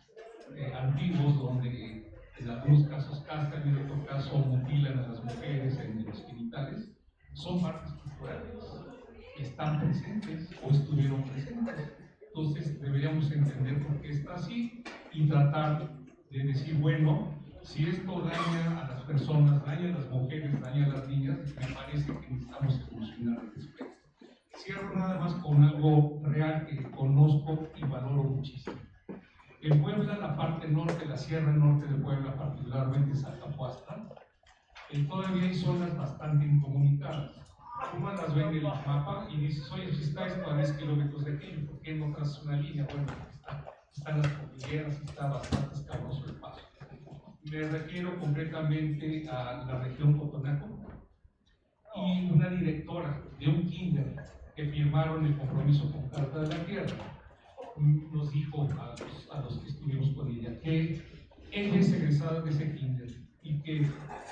antiguos, donde en algunos casos castran y en otro caso mutilan a las mujeres en los genitales, son partes culturales, están presentes o estuvieron presentes. Entonces deberíamos entender por qué está así y tratar de decir, bueno, si esto daña a las personas, daña a las mujeres, daña a las niñas, me parece que necesitamos evolucionar al respecto. Cierro nada más con algo real que conozco y valoro muchísimo. En Puebla, la parte norte, la sierra norte de Puebla, particularmente Zacapuasta, todavía hay zonas bastante incomunicadas. Tú las ven en el mapa y dices, oye, si está esto a 10 kilómetros de aquí, ¿por qué no trazas una línea? Bueno, están las cordilleras y está bastante escabroso el paso. Me refiero concretamente a la región Totonaco y una directora de un kinder que firmaron el compromiso con Carta de la Tierra nos dijo a los que estuvimos con ella que ella es egresada de ese kinder y que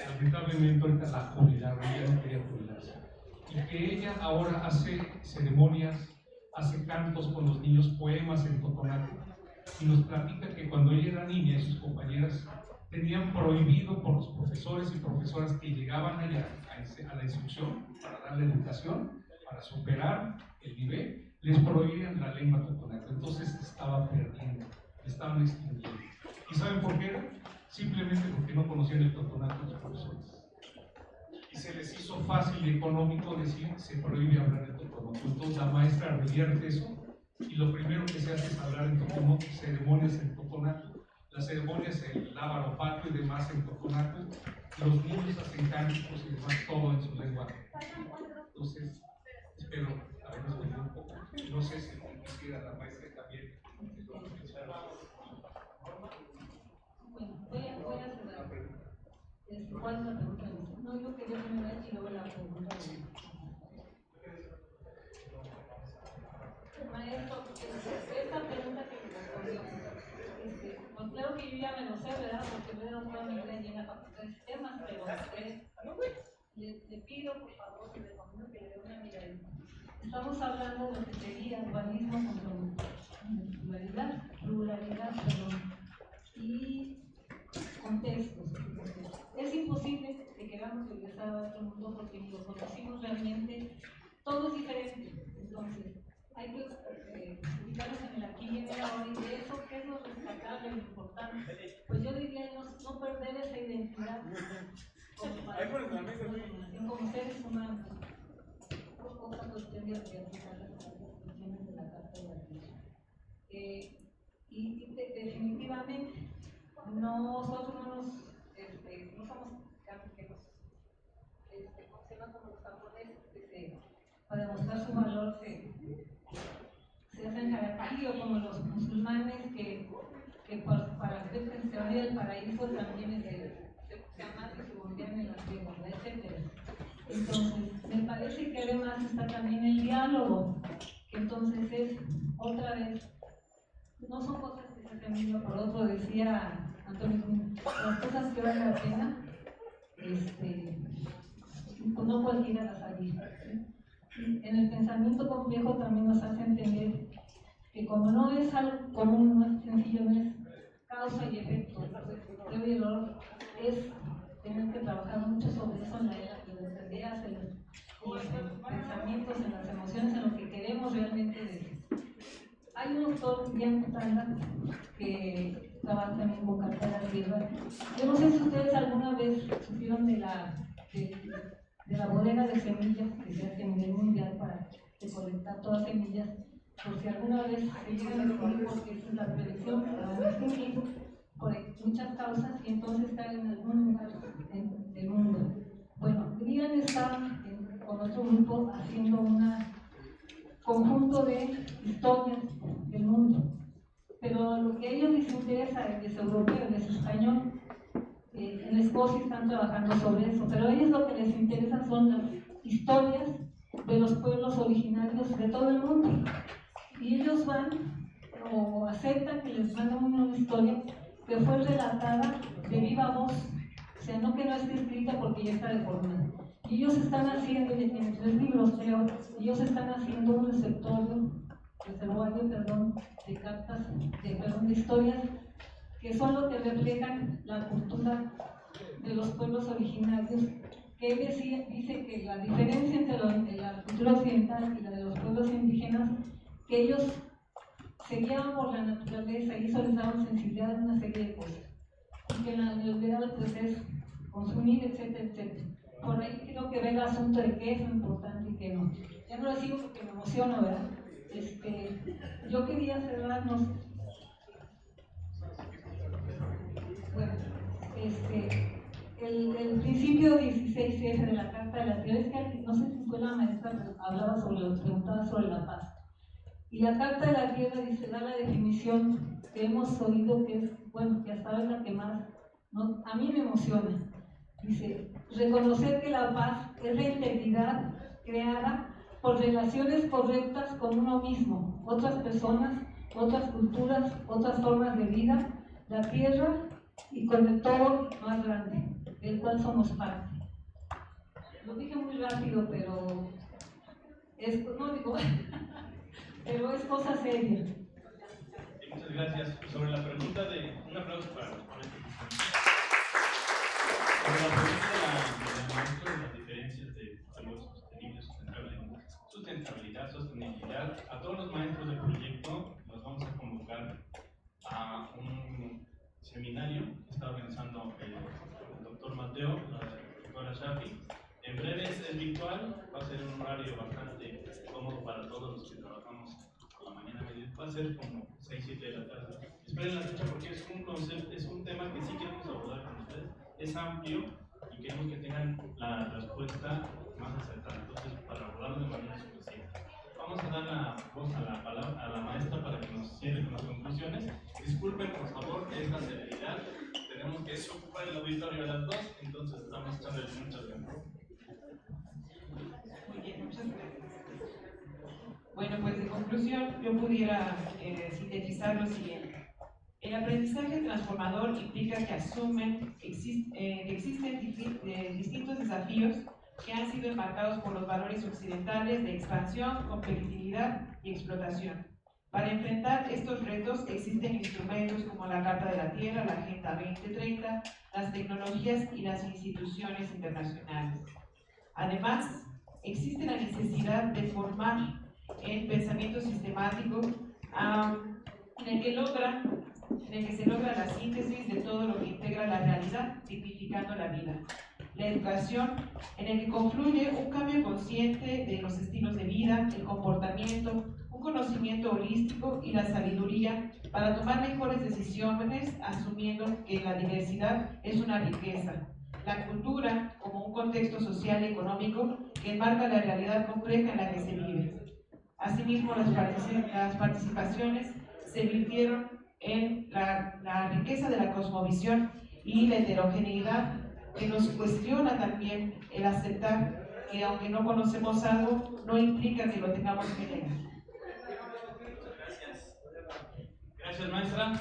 lamentablemente ahorita la jubilaron, ella no quería jubilarse, y que ella ahora hace ceremonias, hace cantos con los niños, poemas en Totonaco, y nos platica que cuando ella era niña y sus compañeras tenían prohibido por los profesores y profesoras que llegaban allá a la instrucción para darle educación, para superar el nivel, les prohibían la lengua totonaca. Entonces se estaba perdiendo, estaban extinguiendo. ¿Y saben por qué? Simplemente porque no conocían el totonaco los profesores. Y se les hizo fácil y económico decir, se prohíbe hablar el totonaco. Entonces la maestra revierte eso y lo primero que se hace es hablar en totonaco, ceremonias en totonaco. Las ceremonias en lábaro patio y demás en totonaco, los niños hacen cánticos y demás, todo en su lengua. Entonces, espero haber respondido un poco. No sé si quisiera la maestra también. Bueno, voy a cerrar. ¿Cuál es la pregunta? No, yo quería primero y luego la pregunta de... Maestro, esta pregunta que me respondió, pues claro que yo ya me lo sé, ¿verdad? Porque me he dado toda mi vida en la facultad de sistemas, pero le pido estamos hablando de lo que sería dualismo contra pluralidad, y contextos. Es imposible que queramos regresar a otro mundo porque ni lo conocimos realmente, todo es diferente. Entonces, hay que ubicarnos en el aquí y en el ahora, y de eso, ¿qué es lo rescatable, lo importante? Pues yo diría no perder esa identidad como seres humanos. Otra cuestión de aplicar las cuestiones de la Carta de la Tierra. Y definitivamente nosotros no somos como los japoneses que para demostrar su valor se hacen harakiri, o como los musulmanes que para que se vaya al paraíso también se aman y se volvían en la tierra, etc. Entonces, me parece que además está también el diálogo, que entonces es otra vez, no son cosas que se hacen uno por otro, decía Antonio, las cosas que valen la pena, no cualquiera las haría. En el pensamiento complejo también nos hace entender que como no es algo común, no es sencillo, no es causa y efecto, prueba y error, es tener que trabajar mucho sobre eso en las ideas, en los pensamientos, en las emociones, en lo que queremos realmente decir. Hay un autor, Jan Tanda, que trabaja también con Carta de la Tierra. Yo no sé si ustedes alguna vez supieron de la bodega de semillas que se hace a nivel mundial para recolectar todas semillas, por si alguna vez se llegan a extinguir, porque esa es la predicción, que se van a extinguir por muchas causas y entonces están en algún lugar del mundo. Bueno, Grian está con otro grupo haciendo un conjunto de historias del mundo, pero lo que a ellos les interesa es europeo, es español. En Escocia están trabajando sobre eso, pero a ellos lo que les interesa son las historias de los pueblos originarios de todo el mundo, y ellos van o aceptan que les mandan una historia que fue relatada de viva voz, o sea, no que no esté escrita porque ya está deformada. Y ellos están haciendo, ya tienen 3 libros creo, ellos están haciendo un reservorio, de cartas, de historias que son lo que reflejan la cultura de los pueblos originarios, que él dice que la diferencia entre la cultura occidental y la de los pueblos indígenas, que ellos se guiaban por la naturaleza y eso les daba sensibilidad a una serie de cosas, y que la neoliberal pues es consumir, etcétera, etcétera. Por ahí creo que ve el asunto de qué es lo importante y qué no. Ya no lo digo porque me emociona, ¿verdad? Yo quería cerrarnos. Bueno, el principio 16F de la Carta de la Tierra, es que no sé si fue la maestra que preguntaba sobre la paz. Y la Carta de la Tierra dice, da la definición que hemos oído, que es, bueno, que hasta ahora es la que más, a mí me emociona. Dice, reconocer que la paz es la integridad creada por relaciones correctas con uno mismo, otras personas, otras culturas, otras formas de vida, la tierra y con el todo más grande, del cual somos parte. Lo dije muy rápido, pero pero es cosa seria. Muchas gracias. Sobre la pregunta un aplauso para los ponentes. Sobre la pregunta de las diferencias de desarrollo sostenible, sostenibilidad, a todos los maestros del proyecto los vamos a convocar a un seminario que está organizando el doctor Mateo, la doctora Shafi. En breve es virtual, va a ser un horario bastante cómodo para todos los que trabajamos por la mañana, va a ser como 6-7 de la tarde. Esperen la fecha porque es un concepto, es un tema que sí queremos abordar con ustedes, es amplio y queremos que tengan la respuesta más acertada, entonces para abordarlo de manera suficiente. Vamos a dar la voz a la maestra para que nos cierre con las conclusiones. Disculpen por favor esta celeridad, tenemos que ocupar el auditorio a las 2, entonces estamos echándole muchas ganas. Muy bien, muchas gracias. Bueno, pues de conclusión yo pudiera sintetizar lo siguiente. El aprendizaje transformador implica que asumen que existen distintos desafíos que han sido enmarcados por los valores occidentales de expansión, competitividad y explotación. Para enfrentar estos retos existen instrumentos como la Carta de la Tierra, la Agenda 2030, las tecnologías y las instituciones internacionales. Además, existe la necesidad de formar el pensamiento sistemático en el que se logra la síntesis de todo lo que integra la realidad, dignificando la vida. La educación, en el que confluye un cambio consciente de los estilos de vida, el comportamiento, un conocimiento holístico y la sabiduría para tomar mejores decisiones, asumiendo que la diversidad es una riqueza. La cultura, como un contexto social y económico que enmarca la realidad compleja en la que se vive. Asimismo, las participaciones se virtieron en la riqueza de la cosmovisión y la heterogeneidad, que nos cuestiona también el aceptar que aunque no conocemos algo, no implica que lo tengamos que negar. Gracias. Gracias, maestra.